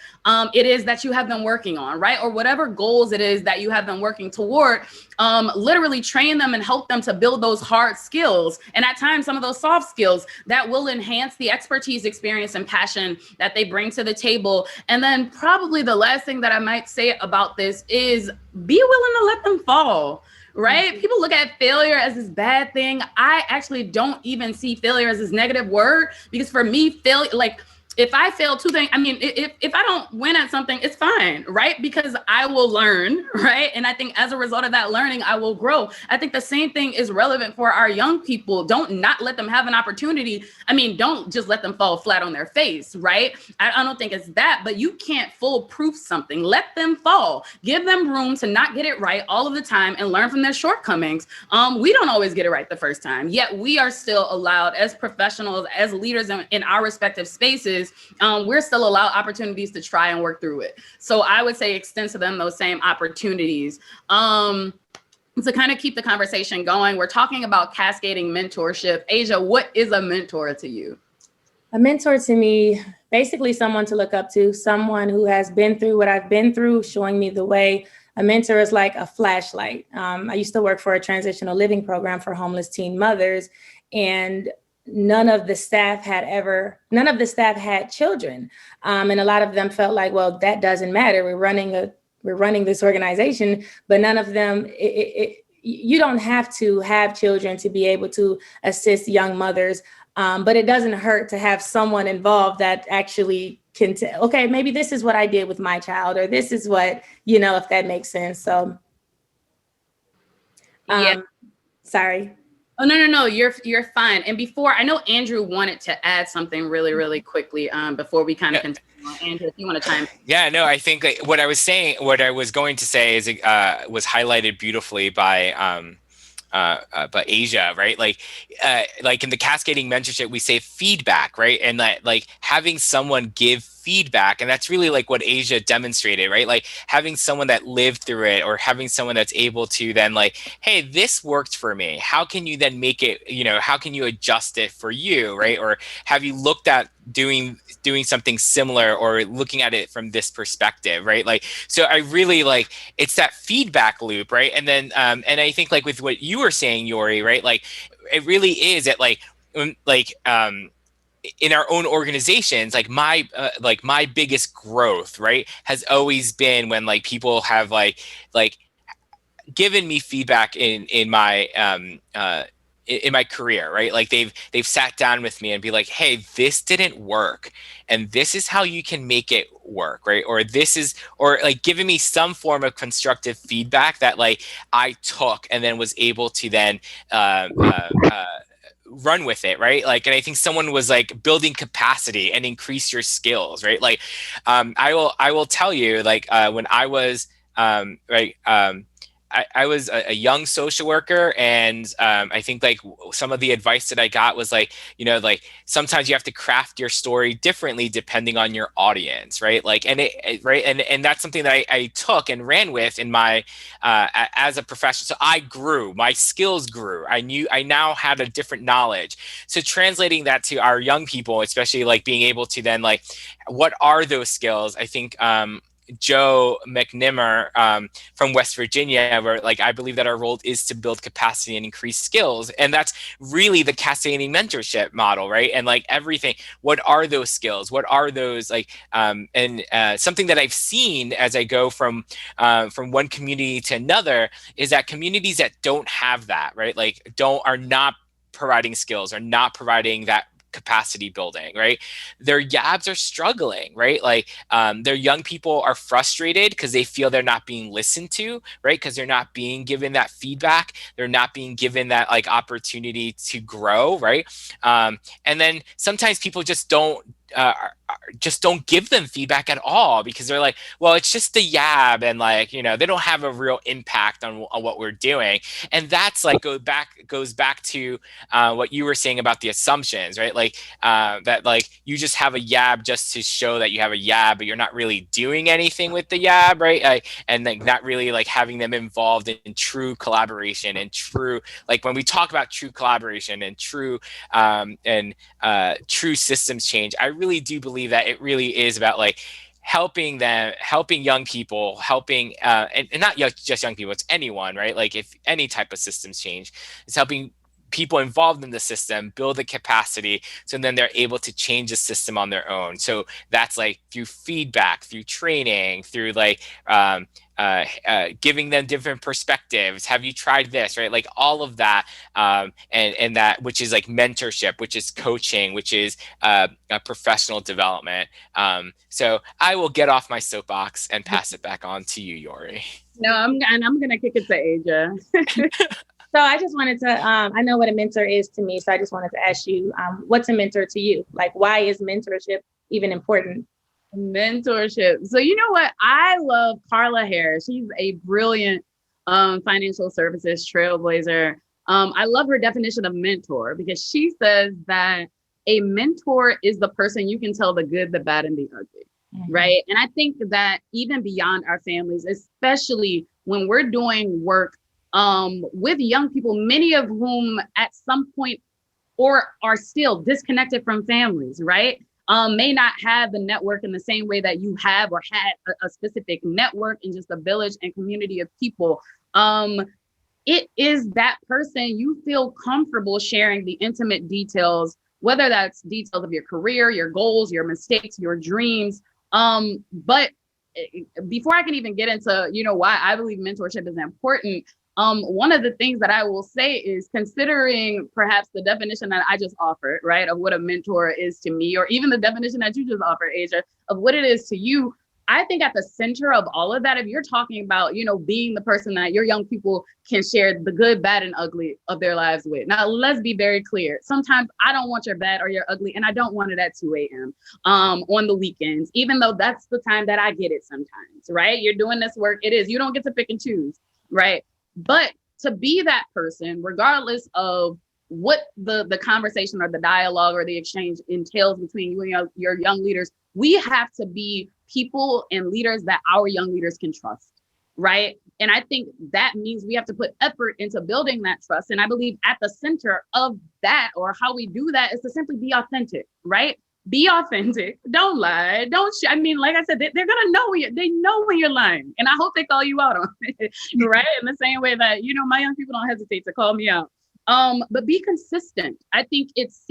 it is that you have them working on, right? Or whatever goals it is that you have them working toward. Literally train them and help them to build those hard skills. And at times, some of those soft skills that will enhance the expertise, experience, and passion that they bring to the table. And then probably the last thing that I might say about this is be willing to let them fall. Right? People look at failure as this bad thing. I actually don't even see failure as this negative word, because for me, failure, like, if I fail two things, I mean, if I don't win at something, it's fine, right? Because I will learn, right? And I think as a result of that learning, I will grow. I think the same thing is relevant for our young people. Don't not let them have an opportunity. I mean, don't just let them fall flat on their face, right? I don't think it's that, but you can't foolproof something. Let them fall. Give them room to not get it right all of the time and learn from their shortcomings. We don't always get it right the first time, yet we are still allowed as professionals, as leaders in our respective spaces, we're still allowed opportunities to try and work through it. So I would say extend to them those same opportunities. To kind of keep the conversation going, we're talking about cascading mentorship. Asia, what is a mentor to you? A mentor to me, basically someone to look up to, someone who has been through what I've been through, showing me the way. A mentor is like a flashlight. I used to work for a transitional living program for homeless teen mothers, and none of the staff had children. And a lot of them felt like, well, that doesn't matter. We're running this organization, but none of them, you don't have to have children to be able to assist young mothers But it doesn't hurt to have someone involved that actually can tell, okay, maybe this is what I did with my child, or this is what, if that makes sense. So, Yeah. Sorry. Oh, no, you're fine. And before, I know Andrew wanted to add something really, really quickly before we kind of continue. Andrew, if you want to chime in. Yeah, no, I think what I was going to say is was highlighted beautifully by Asia, right? Like in the cascading mentorship, we say feedback, right? And that like having someone give feedback, and that's really like what Asia demonstrated, right? Like having someone that lived through it, or having someone that's able to then like, hey, this worked for me. How can you then make it, how can you adjust it for you, right? Or have you looked at doing something similar, or looking at it from this perspective, right? Like, so I really like, it's that feedback loop, right? And then and I think like with what you were saying, Yori, right? Like it really is at in our own organizations, like my biggest growth, right, has always been when like people have like given me feedback in my in my career, right? Like they've sat down with me and be like, hey, this didn't work, and this is how you can make it work, right? Or like giving me some form of constructive feedback that like I took and then was able to then run with it, right? Like, and I think someone was like building capacity and increase your skills, right? Like, I will tell you, like, when I was I was a young social worker, and I think like some of the advice that I got was like, like sometimes you have to craft your story differently depending on your audience, right? Like, and right, and that's something that I took and ran with in my as a professional. So I grew, my skills grew. I now had a different knowledge. So translating that to our young people, especially like being able to then like, what are those skills? I think Joe McNimmer from West Virginia, where like I believe that our role is to build capacity and increase skills, and that's really the cascading mentorship model, right? And like everything, what are those skills? What are those like? And something that I've seen as I go from one community to another is that communities that don't have that, right, like are not providing skills, are not providing that capacity building, right? Their YABs are struggling, right? Like their young people are frustrated because they feel they're not being listened to, right? Because they're not being given that feedback. They're not being given that like opportunity to grow, right? And then sometimes people just don't give them feedback at all, because they're like, well, it's just the YAB, and like, they don't have a real impact on what we're doing. And that's like goes back to what you were saying about the assumptions, right? Like that like you just have a YAB just to show that you have a YAB, but you're not really doing anything with the YAB, right? And like not really like having them involved in true collaboration and true, like when we talk about true collaboration and true true systems change, I really do believe that it really is about like helping young people, and not just young people, it's anyone, right? Like if any type of systems change, it's helping people involved in the system build the capacity, so then they're able to change the system on their own. So that's like through feedback, through training, through like giving them different perspectives. Have you tried this, right? Like all of that, and that, which is like mentorship, which is coaching, which is a professional development. So I will get off my soapbox and pass it back on to you, Yori. No, I'm gonna kick it to Asia. So I just wanted to, I know what a mentor is to me. So I just wanted to ask you, what's a mentor to you? Like, why is mentorship even important? Mentorship. So you know what? I love Carla Harris. She's a brilliant financial services trailblazer. I love her definition of mentor, because she says that a mentor is the person you can tell the good, the bad, and the ugly, right? And I think that even beyond our families, especially when we're doing work with young people, many of whom at some point or are still disconnected from families, right? May not have the network in the same way that you have or had a specific network and just a village and community of people. It is that person you feel comfortable sharing the intimate details, whether that's details of your career, your goals, your mistakes, your dreams. But before I can even get into, why I believe mentorship is important, One of the things that I will say is, considering perhaps the definition that I just offered, right, of what a mentor is to me, or even the definition that you just offered, Asia, of what it is to you, I think at the center of all of that, if you're talking about, being the person that your young people can share the good, bad, and ugly of their lives with. Now, let's be very clear. Sometimes I don't want your bad or your ugly, and I don't want it at 2 a.m. On the weekends, even though that's the time that I get it sometimes, right? You're doing this work. It is. You don't get to pick and choose, right? But to be that person, regardless of what the conversation or the dialogue or the exchange entails between you and your young leaders, we have to be people and leaders that our young leaders can trust, right? And I think that means we have to put effort into building that trust. And I believe at the center of that, or how we do that, is to simply be authentic, right? Be authentic. Don't lie. I mean, like I said, they're gonna know they know when you're lying, and I hope they call you out on it, right? In the same way that my young people don't hesitate to call me out. But be consistent. I think it's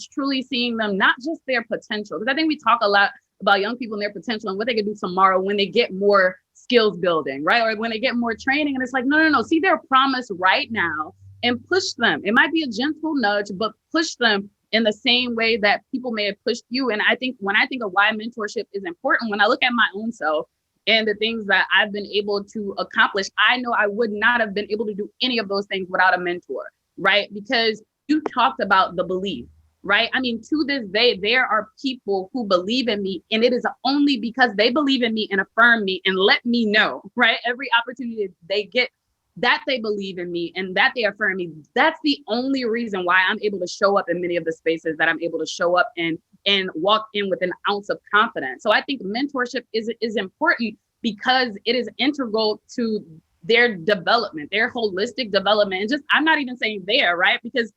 truly seeing them, not just their potential, because I think we talk a lot about young people and their potential and what they can do tomorrow when they get more skills building, right? Or when they get more training, and it's like, no, see their promise right now and push them. It might be a gentle nudge, but push them in the same way that people may have pushed you. And I think when I think of why mentorship is important, when I look at my own self and the things that I've been able to accomplish, I know I would not have been able to do any of those things without a mentor, right? Because you talked about the belief, right? I mean, to this day, there are people who believe in me, and it is only because they believe in me and affirm me and let me know, right? Every opportunity they get, that they believe in me and that they affirm me. That's the only reason why I'm able to show up in many of the spaces that I'm able to show up in and walk in with an ounce of confidence. So I think mentorship is important because it is integral to their development, their holistic development. And I'm not even saying there, right? Because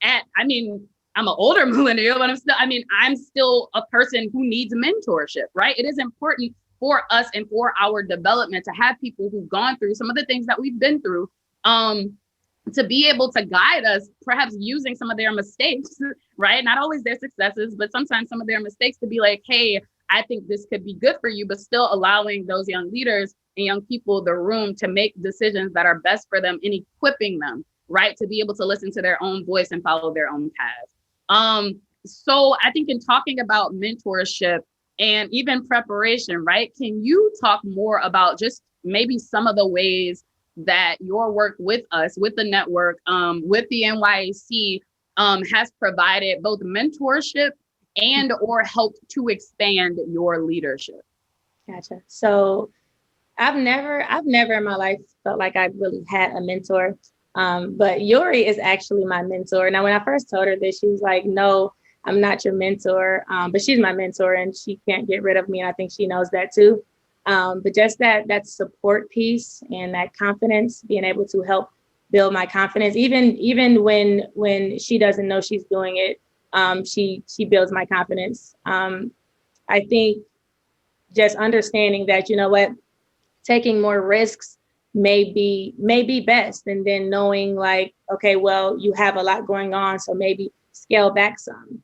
I'm an older millennial, but I'm still a person who needs mentorship, right? It is important for us and for our development to have people who've gone through some of the things that we've been through, to be able to guide us, perhaps using some of their mistakes, right? Not always their successes, but sometimes some of their mistakes, to be like, hey, I think this could be good for you, but still allowing those young leaders and young people the room to make decisions that are best for them and equipping them, right? To be able to listen to their own voice and follow their own path. So I think in talking about mentorship and even preparation, right? Can you talk more about just maybe some of the ways that your work with us, with the network, with the NYAC, has provided both mentorship and or helped to expand your leadership? Gotcha. So I've never in my life felt like I really had a mentor. But Yori is actually my mentor. Now, when I first told her this, she was like, no, I'm not your mentor, but she's my mentor and she can't get rid of me. And I think she knows that too. But just that support piece and that confidence, being able to help build my confidence, even when she doesn't know she's doing it, she builds my confidence. I think just understanding that, taking more risks may be best. And then knowing like, okay, well, you have a lot going on, so maybe scale back some.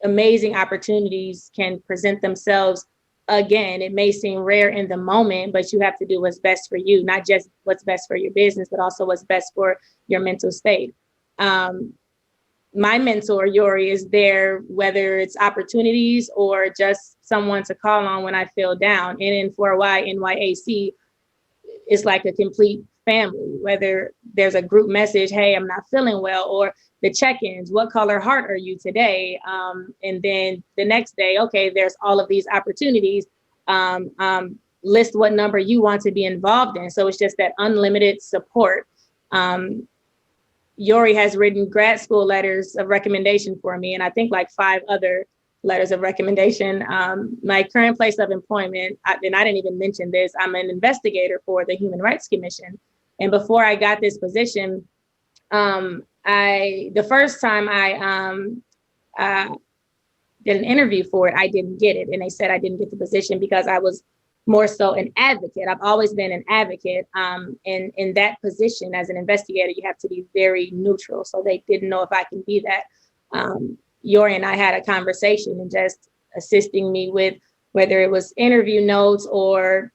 Amazing opportunities can present themselves again. It may seem rare in the moment, but you have to do what's best for you, not just what's best for your business, but also what's best for your mental state. My mentor, Yori, is there, whether it's opportunities or just someone to call on when I feel down. And in 4Y, NYAC, it's like a complete family, whether there's a group message, hey, I'm not feeling well, or the check-ins, what color heart are you today? And then the next day, okay, there's all of these opportunities. List what number you want to be involved in. So it's just that unlimited support. Yori has written grad school letters of recommendation for me, and I think like 5 other letters of recommendation. My current place of employment, and I didn't even mention this, I'm an investigator for the Human Rights Commission. And before I got this position, the first time I did an interview for it, I didn't get it. And they said I didn't get the position because I was more so an advocate. I've always been an advocate. And in that position as an investigator, you have to be very neutral. So they didn't know if I can be that. Yori and I had a conversation and just assisting me with whether it was interview notes or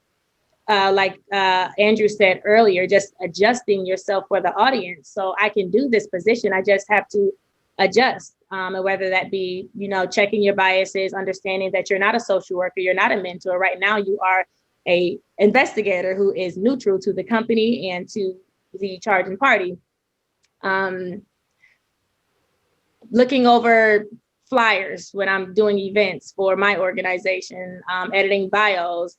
like Andrew said earlier, just adjusting yourself for the audience. So I can do this position. I just have to adjust. And whether that be, checking your biases, understanding that you're not a social worker, you're not a mentor. Right now, you are a investigator who is neutral to the company and to the charging party. Looking over flyers when I'm doing events for my organization, editing bios,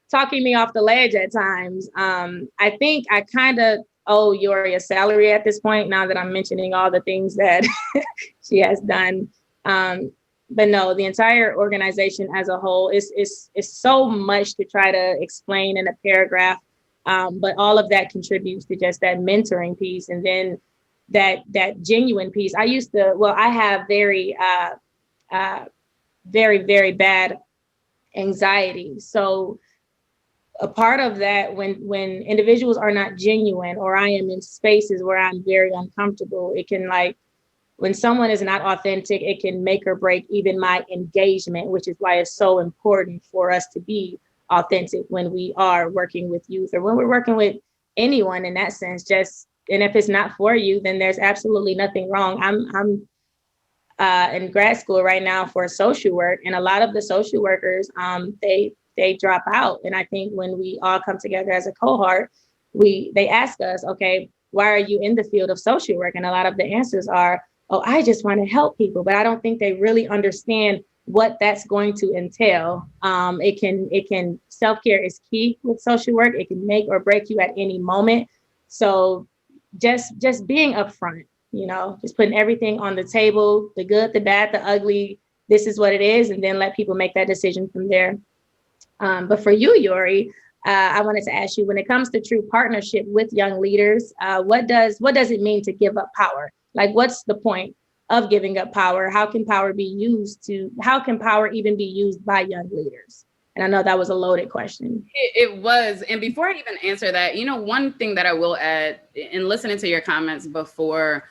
talking me off the ledge at times. I think I kind of owe Yori a salary at this point, now that I'm mentioning all the things that she has done. But no, the entire organization as a whole is so much to try to explain in a paragraph. But all of that contributes to just that mentoring piece. And then that genuine piece. I have very, very bad anxiety. So a part of that, when individuals are not genuine, or I am in spaces where I'm very uncomfortable, it can, like, when someone is not authentic, it can make or break even my engagement, which is why it's so important for us to be authentic when we are working with youth, or when we're working with anyone in that sense. And if it's not for you, then there's absolutely nothing wrong. I'm in grad school right now for social work, and a lot of the social workers, they drop out. And I think when we all come together as a cohort, they ask us, okay, why are you in the field of social work? And a lot of the answers are, oh, I just want to help people. But I don't think they really understand what that's going to entail. It can self-care is key with social work. It can make or break you at any moment. So just being upfront, just putting everything on the table, the good, the bad, the ugly, this is what it is, and then let people make that decision from there. But for you, Yori, I wanted to ask you, when it comes to true partnership with young leaders, what does it mean to give up power? Like, what's the point of giving up power? How can power even be used by young leaders? And I know that was a loaded question. It was. And before I even answer that, one thing that I will add, in listening to your comments before,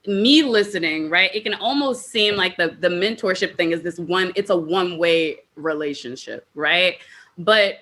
me listening, right? It can almost seem like the mentorship thing is it's a one-way relationship, right? But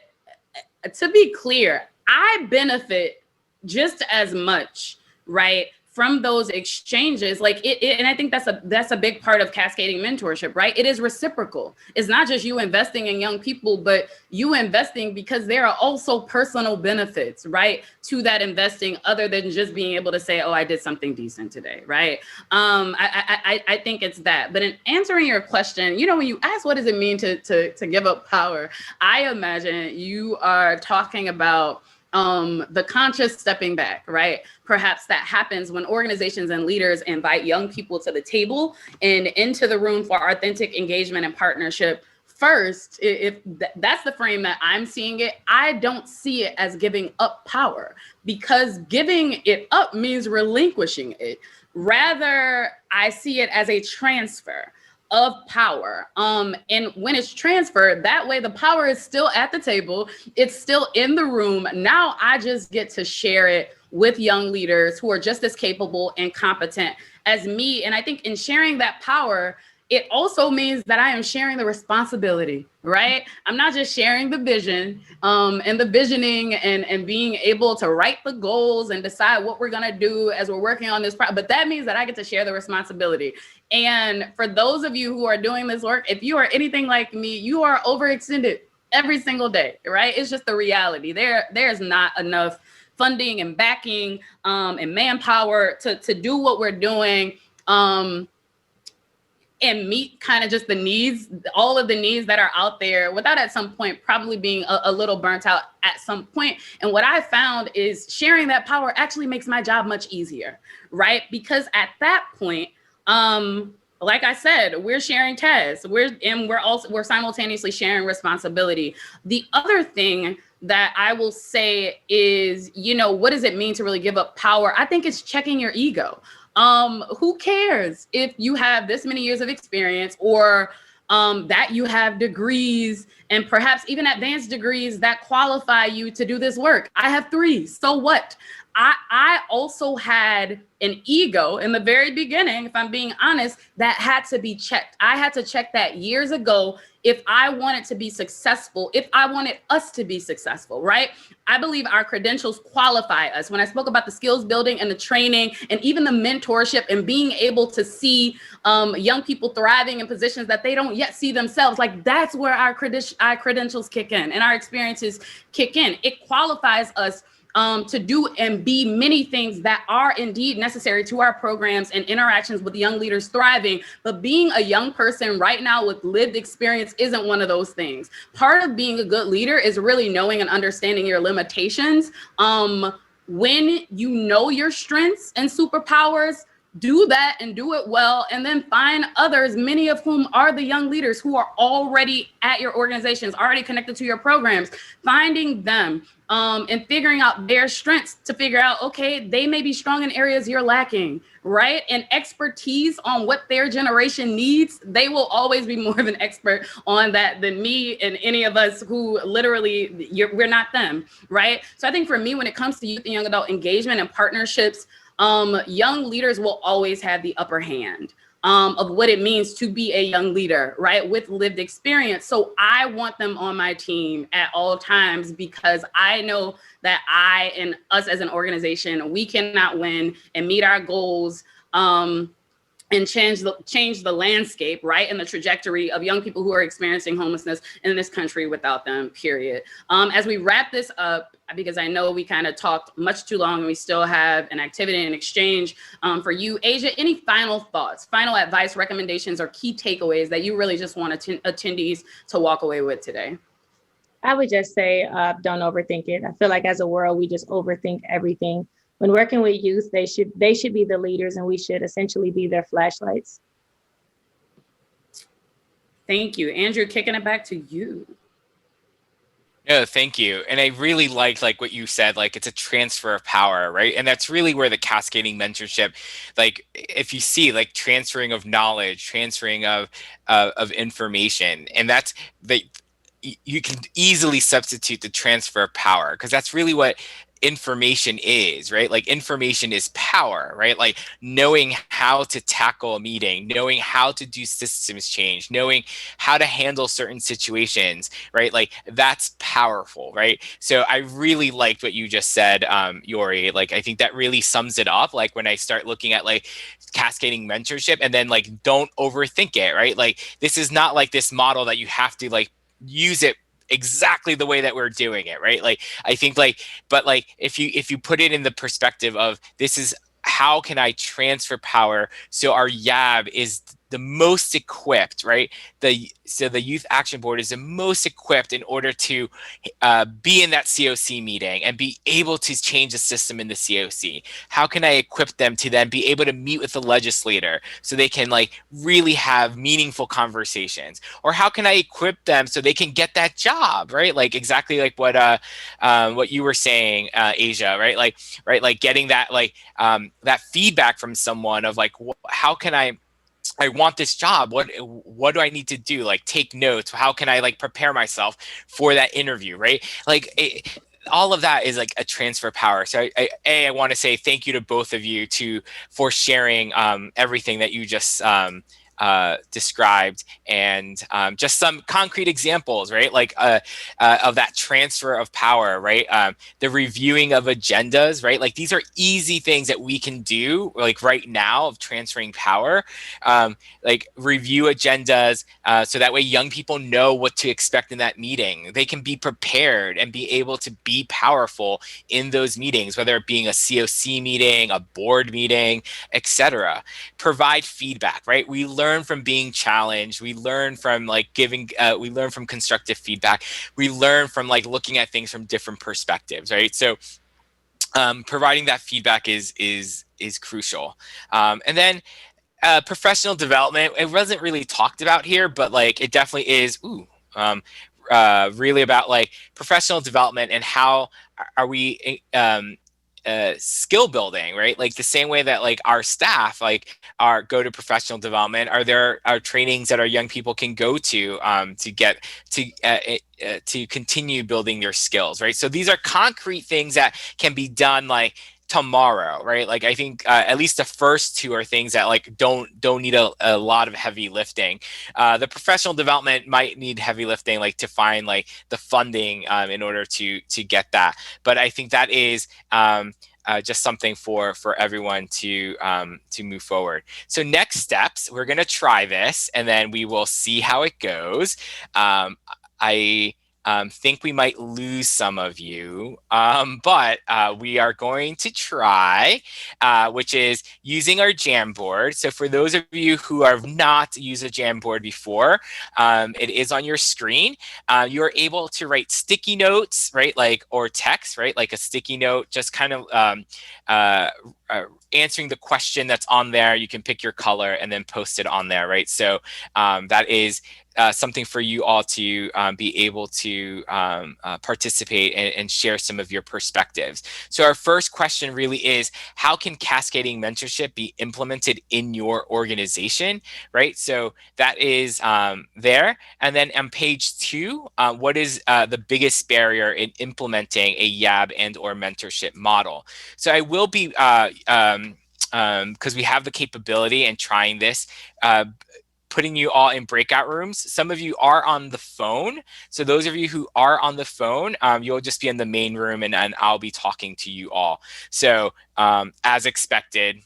to be clear, I benefit just as much, right, from those exchanges. Like and I think that's a big part of cascading mentorship, right? It is reciprocal. It's not just you investing in young people, but you investing because there are also personal benefits, right, to that investing, other than just being able to say, oh, I did something decent today, right? I think it's that. But in answering your question, when you ask what does it mean to give up power, I imagine you are talking about the conscious stepping back, right? Perhaps that happens when organizations and leaders invite young people to the table and into the room for authentic engagement and partnership. First, if that's the frame that I'm seeing it, I don't see it as giving up power, because giving it up means relinquishing it. Rather, I see it as a transfer of power. And when it's transferred, that way the power is still at the table, it's still in the room. Now I just get to share it with young leaders who are just as capable and competent as me. And I think in sharing that power, it also means that I am sharing the responsibility, right? I'm not just sharing the vision and the visioning and being able to write the goals and decide what we're gonna do as we're working on this project, but that means that I get to share the responsibility. And for those of you who are doing this work, if you are anything like me, you are overextended every single day, right? It's just the reality. There's not enough funding and backing and manpower to do what we're doing. And meet kind of just the needs, all of the needs that are out there, without at some point probably being a little burnt out at some point. And what I found is sharing that power actually makes my job much easier, right? Because at that point, like I said, we're sharing tasks, we're simultaneously sharing responsibility. The other thing that I will say is, what does it mean to really give up power? I think it's checking your ego. Who cares if you have this many years of experience, or that you have degrees and perhaps even advanced degrees that qualify you to do this work? I have 3, so what? I also had an ego in the very beginning, if I'm being honest, that had to be checked. I had to check that years ago if I wanted to be successful, if I wanted us to be successful, right? I believe our credentials qualify us. When I spoke about the skills building and the training and even the mentorship and being able to see young people thriving in positions that they don't yet see themselves, like that's where our credentials kick in and our experiences kick in. It qualifies us to do and be many things that are indeed necessary to our programs and interactions with young leaders thriving. But being a young person right now with lived experience isn't one of those things. Part of being a good leader is really knowing and understanding your limitations. When you know your strengths and superpowers, do that and do it well, and then find others, many of whom are the young leaders who are already at your organizations, already connected to your programs, finding them and figuring out their strengths to figure out, okay, they may be strong in areas you're lacking, right? And expertise on what their generation needs, they will always be more of an expert on that than me and any of us who literally, we're not them, right? So I think for me, when it comes to youth and young adult engagement and partnerships, young leaders will always have the upper hand of what it means to be a young leader, right? With lived experience. So I want them on my team at all times because I know that I and us as an organization, we cannot win and meet our goals and change the landscape, right? And the trajectory of young people who are experiencing homelessness in this country without them, period. As we wrap this up, because I know we kind of talked much too long and we still have an activity and exchange for you, Asia, any final thoughts, final advice, recommendations, or key takeaways that you really just want attendees to walk away with today? I would just say, don't overthink it. I feel like as a world, we just overthink everything. When working with youth, they should be the leaders and we should essentially be their flashlights. Thank you. Andrew, kicking it back to you. No, thank you. And I really liked like what you said, like it's a transfer of power, right? And that's really where the cascading mentorship, like if you see like transferring of knowledge, transferring of information, and that's you can easily substitute the transfer of power because that's really what information is, right? Like information is power, right? Like knowing how to tackle a meeting, knowing how to do systems change, knowing how to handle certain situations, right? Like that's powerful, right? So I really liked what you just said, Yori. Like I think that really sums it up. Like when I start looking at like cascading mentorship and then like don't overthink it, right? Like this is not like this model that you have to like use it exactly the way that we're doing it, right? Like I think like, but like if you put it in the perspective of this is how can I transfer power so our YAB is the most equipped, right? So the Youth Action Board is the most equipped in order to be in that COC meeting and be able to change the system in the COC. How can I equip them to then be able to meet with the legislator so they can like really have meaningful conversations? Or how can I equip them so they can get that job, right? Like exactly like what you were saying, Asia, right? Like getting that like that feedback from someone of like how can I want this job. What do I need to do? Like take notes. How can I like prepare myself for that interview? Right? Like all of that is like a transfer of power. So I want to say thank you to both of you for sharing everything that you just described and just some concrete examples, right? Like of that transfer of power, right? The reviewing of agendas, right? Like these are easy things that we can do like right now of transferring power, like review agendas so that way young people know what to expect in that meeting. They can be prepared and be able to be powerful in those meetings, whether it being a COC meeting, a board meeting, etc. Provide feedback, right? We learn from being challenged. We learn from like giving, we learn from constructive feedback. We learn from like looking at things from different perspectives, right? So providing that feedback is crucial. And then professional development, it wasn't really talked about here, but like it definitely is really about like professional development and how are we skill building, right? Like the same way that like our staff like go to professional development, are there trainings that our young people can go to get to continue building their skills, right? So these are concrete things that can be done like tomorrow, right? Like I think at least the first two are things that like don't need a lot of heavy lifting. The professional development might need heavy lifting, like to find like the funding in order to get that. But I think that is just something for everyone to move forward. So next steps, we're gonna try this, and then we will see how it goes. I think we might lose some of you, but we are going to try, which is using our Jamboard. So for those of you who have not used a Jamboard before, it is on your screen. You're able to write sticky notes, right? Like, or text, right? Like a sticky note, just kind of answering the question that's on there. You can pick your color and then post it on there, right? So that is something for you all to be able to participate and share some of your perspectives. So our first question really is, how can cascading mentorship be implemented in your organization, right? So that is there. And then on page 2, what is the biggest barrier in implementing a YAB and or mentorship model? So I will be, because we have the capability and trying this, putting you all in breakout rooms. Some of you are on the phone. So those of you who are on the phone, you'll just be in the main room and I'll be talking to you all. So as expected,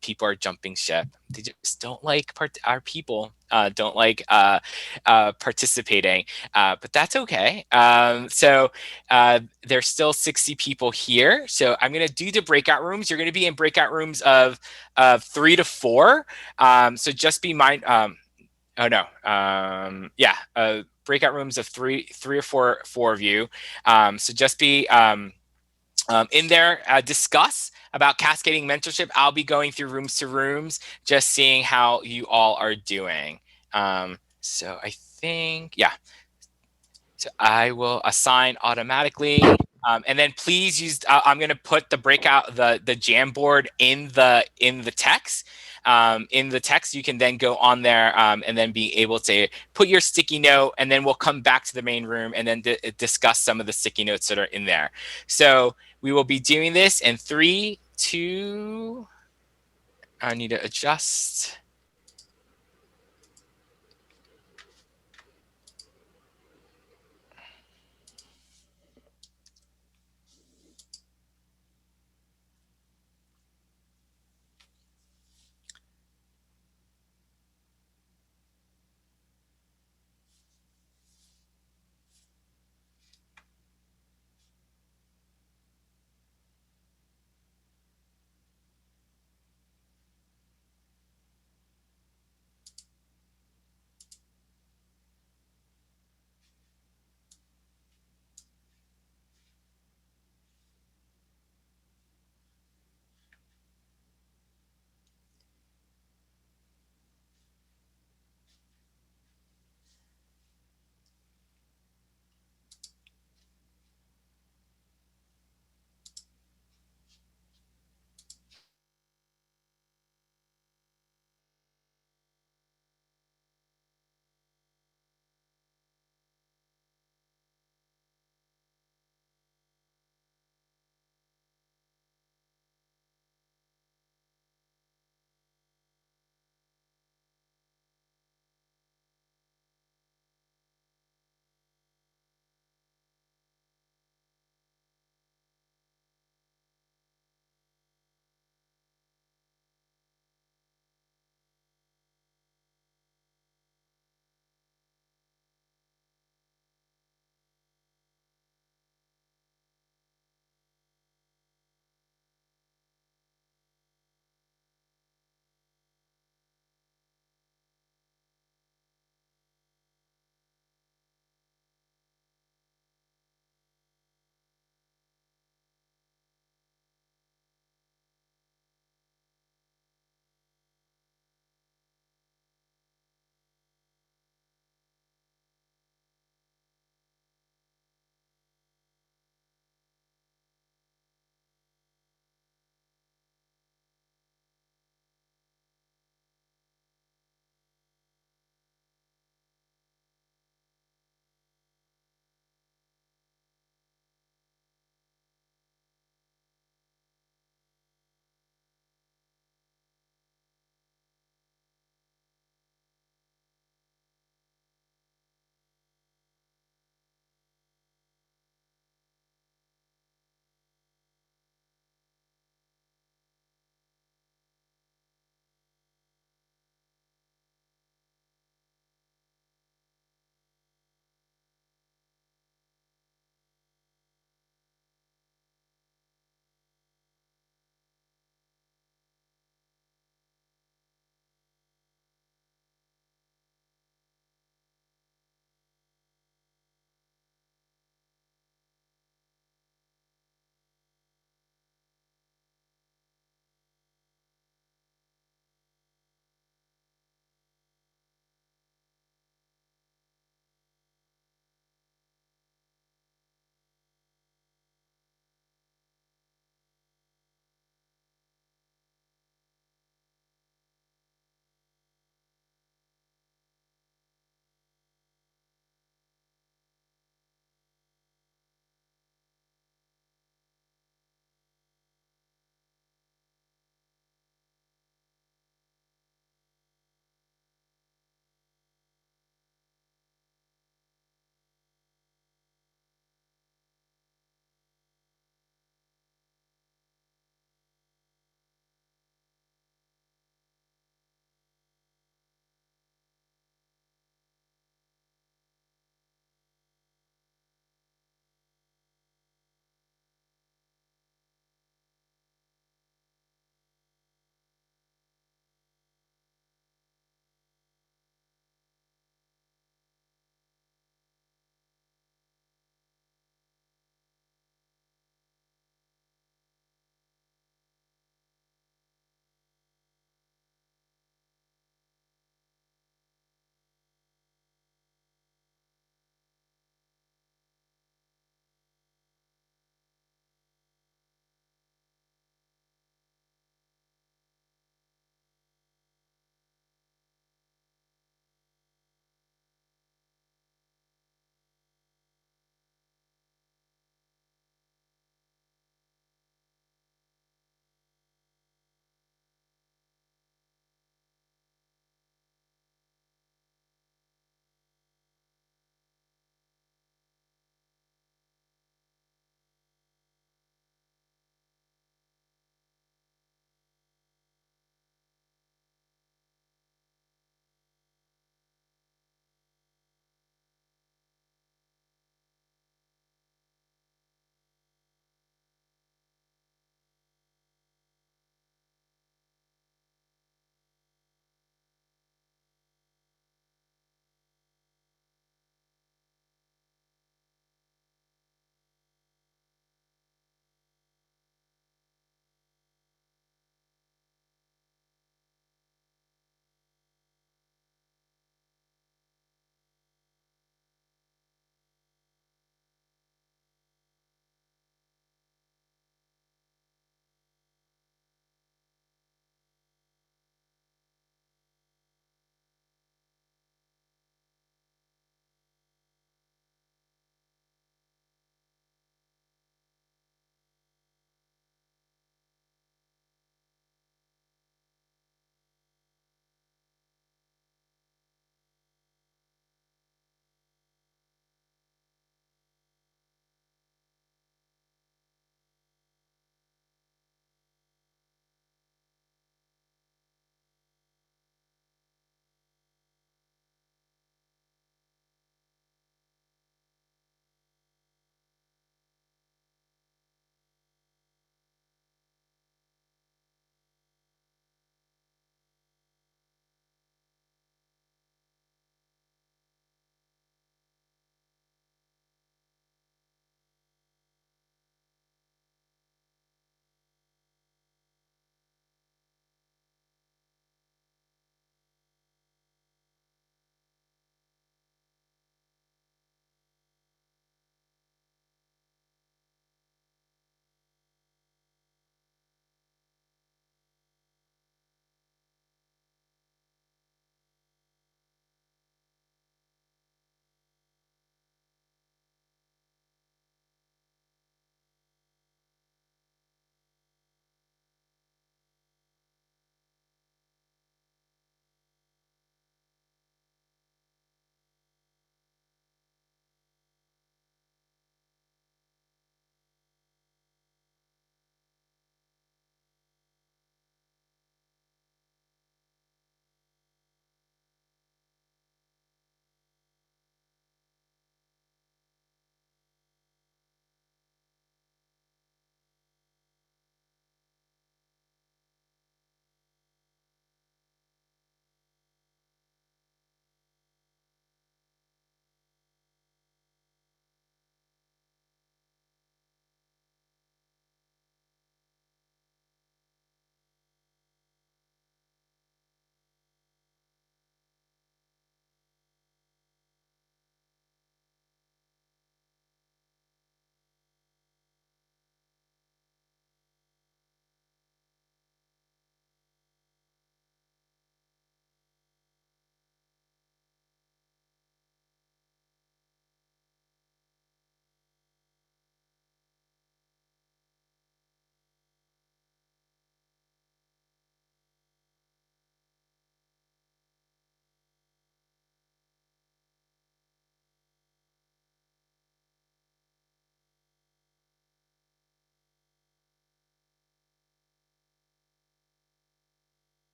people are jumping ship. They just don't like our people don't like participating, but that's okay. So there's still 60 people here. So I'm going to do the breakout rooms. You're going to be in breakout rooms of 3 to 4. So just be mind. Breakout rooms of three or four of you. So just be in there, discuss about cascading mentorship. I'll be going through rooms to rooms, just seeing how you all are doing. So I think, yeah. So I will assign automatically. And then please use, I'm going to put the breakout, the Jamboard in the text. In the text, you can then go on there and then be able to put your sticky note, and then we'll come back to the main room and then discuss some of the sticky notes that are in there. So we will be doing this in 3, 2, I need to adjust.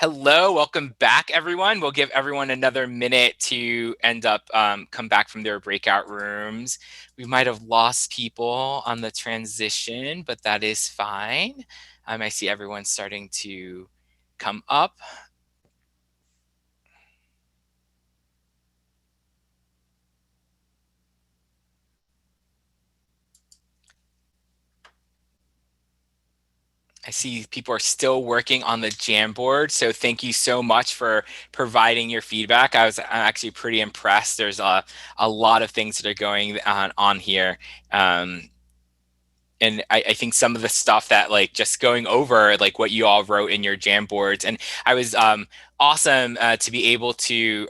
Hello, welcome back, everyone. We'll give everyone another minute to come back from their breakout rooms. We might have lost people on the transition, but that is fine. I see everyone starting to come up. I see people are still working on the Jamboard, so thank you so much for providing your feedback. I'm actually pretty impressed. There's a lot of things that are going on here. And I think some of the stuff that like just going over like what you all wrote in your Jamboards, and I was awesome to be able to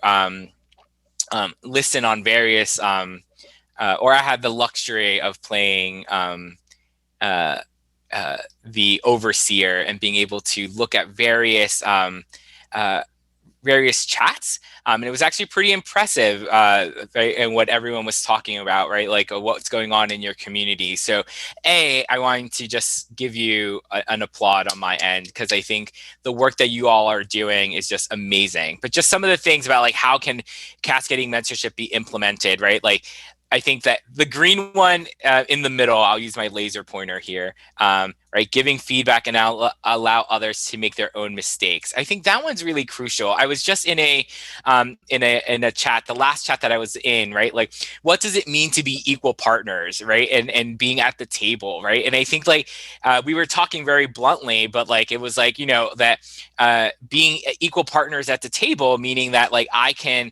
listen on various, or I had the luxury of playing uh, the overseer and being able to look at uh, various chats. And it was actually pretty impressive, right, and what everyone was talking about, right, like what's going on in your community. So I wanted to just give you an applaud on my end, because I think the work that you all are doing is just amazing. But just some of the things about like how can cascading mentorship be implemented, right? Like I think that the green one in the middle, I'll use my laser pointer here, right? Giving feedback and allow others to make their own mistakes. I think that one's really crucial. I was just in a chat, the last chat that I was in, right? Like, what does it mean to be equal partners, right? And being at the table, right? And I think like we were talking very bluntly, but like it was like, you know, that being equal partners at the table, meaning that like I can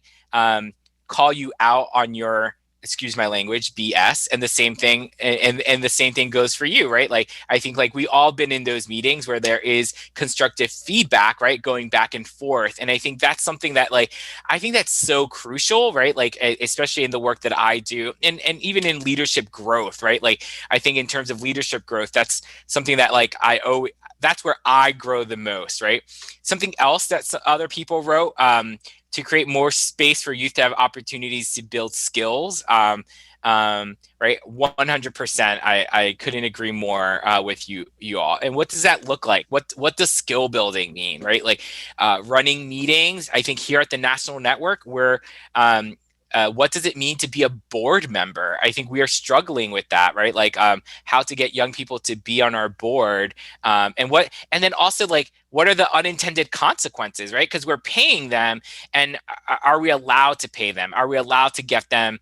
call you out on your, excuse my language, BS, and the same thing, and the same thing goes for you, right? Like I think like we all been in those meetings where there is constructive feedback, right, going back and forth, and I think that's something that like I think that's so crucial, right? Like especially in the work that I do, and even in leadership growth, right? Like I think in terms of leadership growth, that's something that like that's where I grow the most, right? Something else that other people wrote, to create more space for youth to have opportunities to build skills. Right, 100%. I couldn't agree more with you all. And what does that look like? What does skill building mean, right? Like running meetings. I think here at the National Network, what does it mean to be a board member? I think we are struggling with that, right? Like how to get young people to be on our board, and then also like what are the unintended consequences, right? Because we're paying them, and are we allowed to pay them? Are we allowed to get them?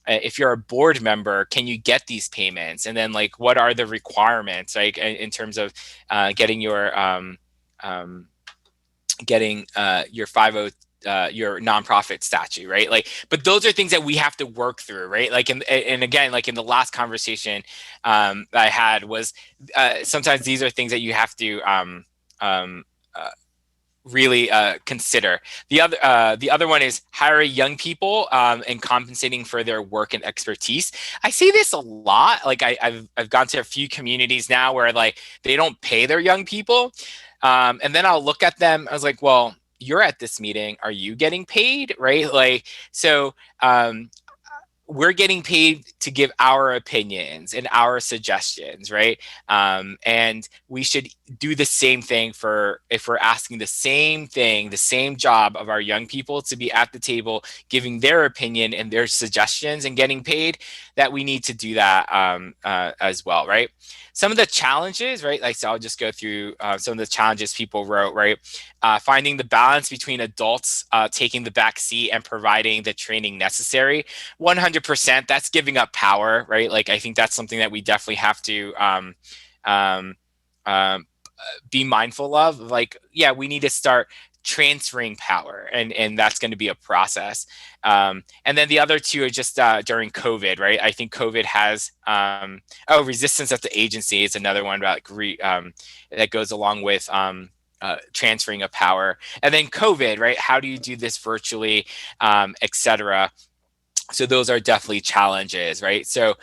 If you're a board member, can you get these payments? And then like what are the requirements, like in terms of getting your 50 your nonprofit statute, right? Like, but those are things that we have to work through, right? Like, and again, like in the last conversation I had was sometimes these are things that you have to really consider. The other one is hiring young people and compensating for their work and expertise. I see this a lot. Like I've gone to a few communities now where like they don't pay their young people, and then I'll look at them. I was like, well, you're at this meeting. Are you getting paid? Right? Like, so we're getting paid to give our opinions and our suggestions, right? And we should do the same thing for if we're asking the same thing, the same job of our young people to be at the table, giving their opinion and their suggestions and getting paid, that we need to do that as well, right? Some of the challenges, right? Like, so I'll just go through some of the challenges people wrote, right? Finding the balance between adults taking the back seat and providing the training necessary. 100%, that's giving up power, right? Like, I think that's something that we definitely have to be mindful of. Like, yeah, we need to start transferring power, and that's going to be a process. And then the other two are just during COVID, right? I think COVID has resistance at the agency is another one about that goes along with transferring of power. And then COVID, right? How do you do this virtually, etc. So those are definitely challenges, right? So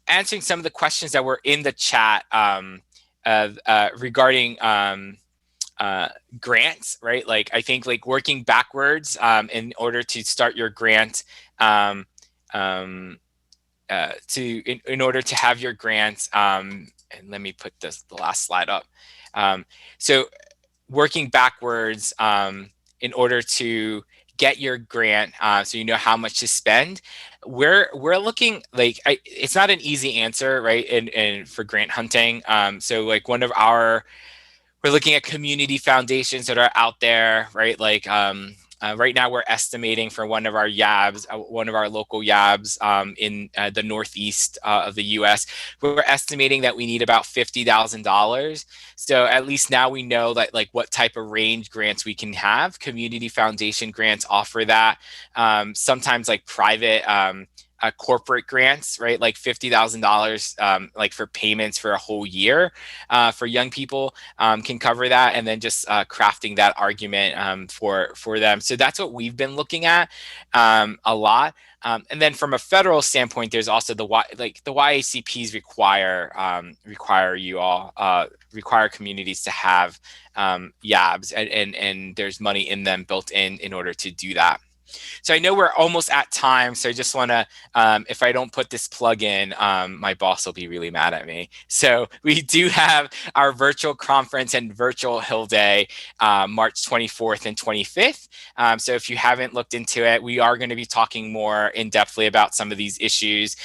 answering some of the questions that were in the chat regarding grants, right? Like I think like working backwards in order to start your grant, in order to have your grants, and let me put the last slide up. So working backwards in order to get your grant, so you know how much to spend. We're looking like it's not an easy answer, right? And for grant hunting, so like we're looking at community foundations that are out there, right? Like right now, we're estimating for one of our YABs, one of our local YABs in the northeast of the U.S. We're estimating that we need about $50,000. So at least now we know that like what type of range grants we can have. Community foundation grants offer that. Sometimes like private. Corporate grants, right? Like $50,000, like for payments for a whole year for young people can cover that, and then just crafting that argument for them. So that's what we've been looking at a lot. And then from a federal standpoint, there's also the YACPs require communities to have YABs, and there's money in them built in order to do that. So I know we're almost at time, so I just want to, if I don't put this plug in, my boss will be really mad at me. So we do have our virtual conference and virtual Hill Day, March 24th and 25th. So if you haven't looked into it, we are going to be talking more in depthly about some of these issues.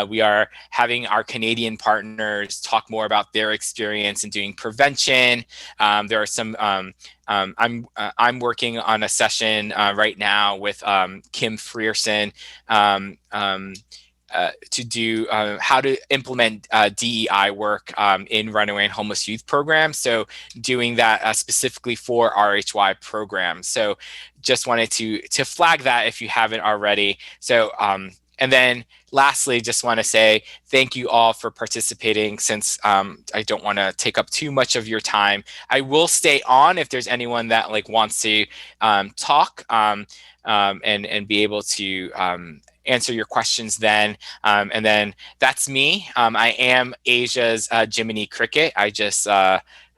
We are having our Canadian partners talk more about their experience in doing prevention. There are some I'm working on a session right now with Kim Frierson to do how to implement DEI work in runaway and homeless youth programs. So doing that specifically for RHY programs. So just wanted to flag that if you haven't already. So and then lastly, just want to say thank you all for participating, since I don't want to take up too much of your time. I will stay on if there's anyone that like wants to talk and be able to answer your questions then. And then that's me. I am Asia's Jiminy Cricket. I just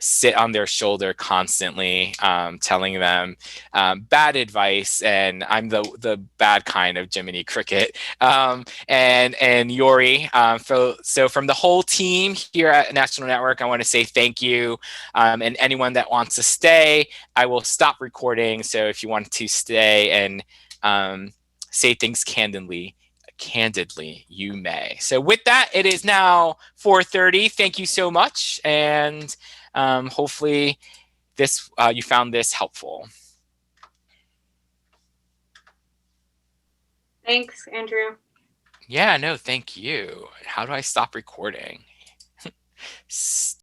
sit on their shoulder constantly, telling them bad advice, and I'm the bad kind of Jiminy Cricket. And Yori. So from the whole team here at National Network, I want to say thank you. And anyone that wants to stay, I will stop recording. So if you want to stay and say things candidly, you may. So with that, it is now 4:30. Thank you so much, and hopefully this you found this helpful. Thanks, Andrew. Yeah, no, thank you. How do I stop recording?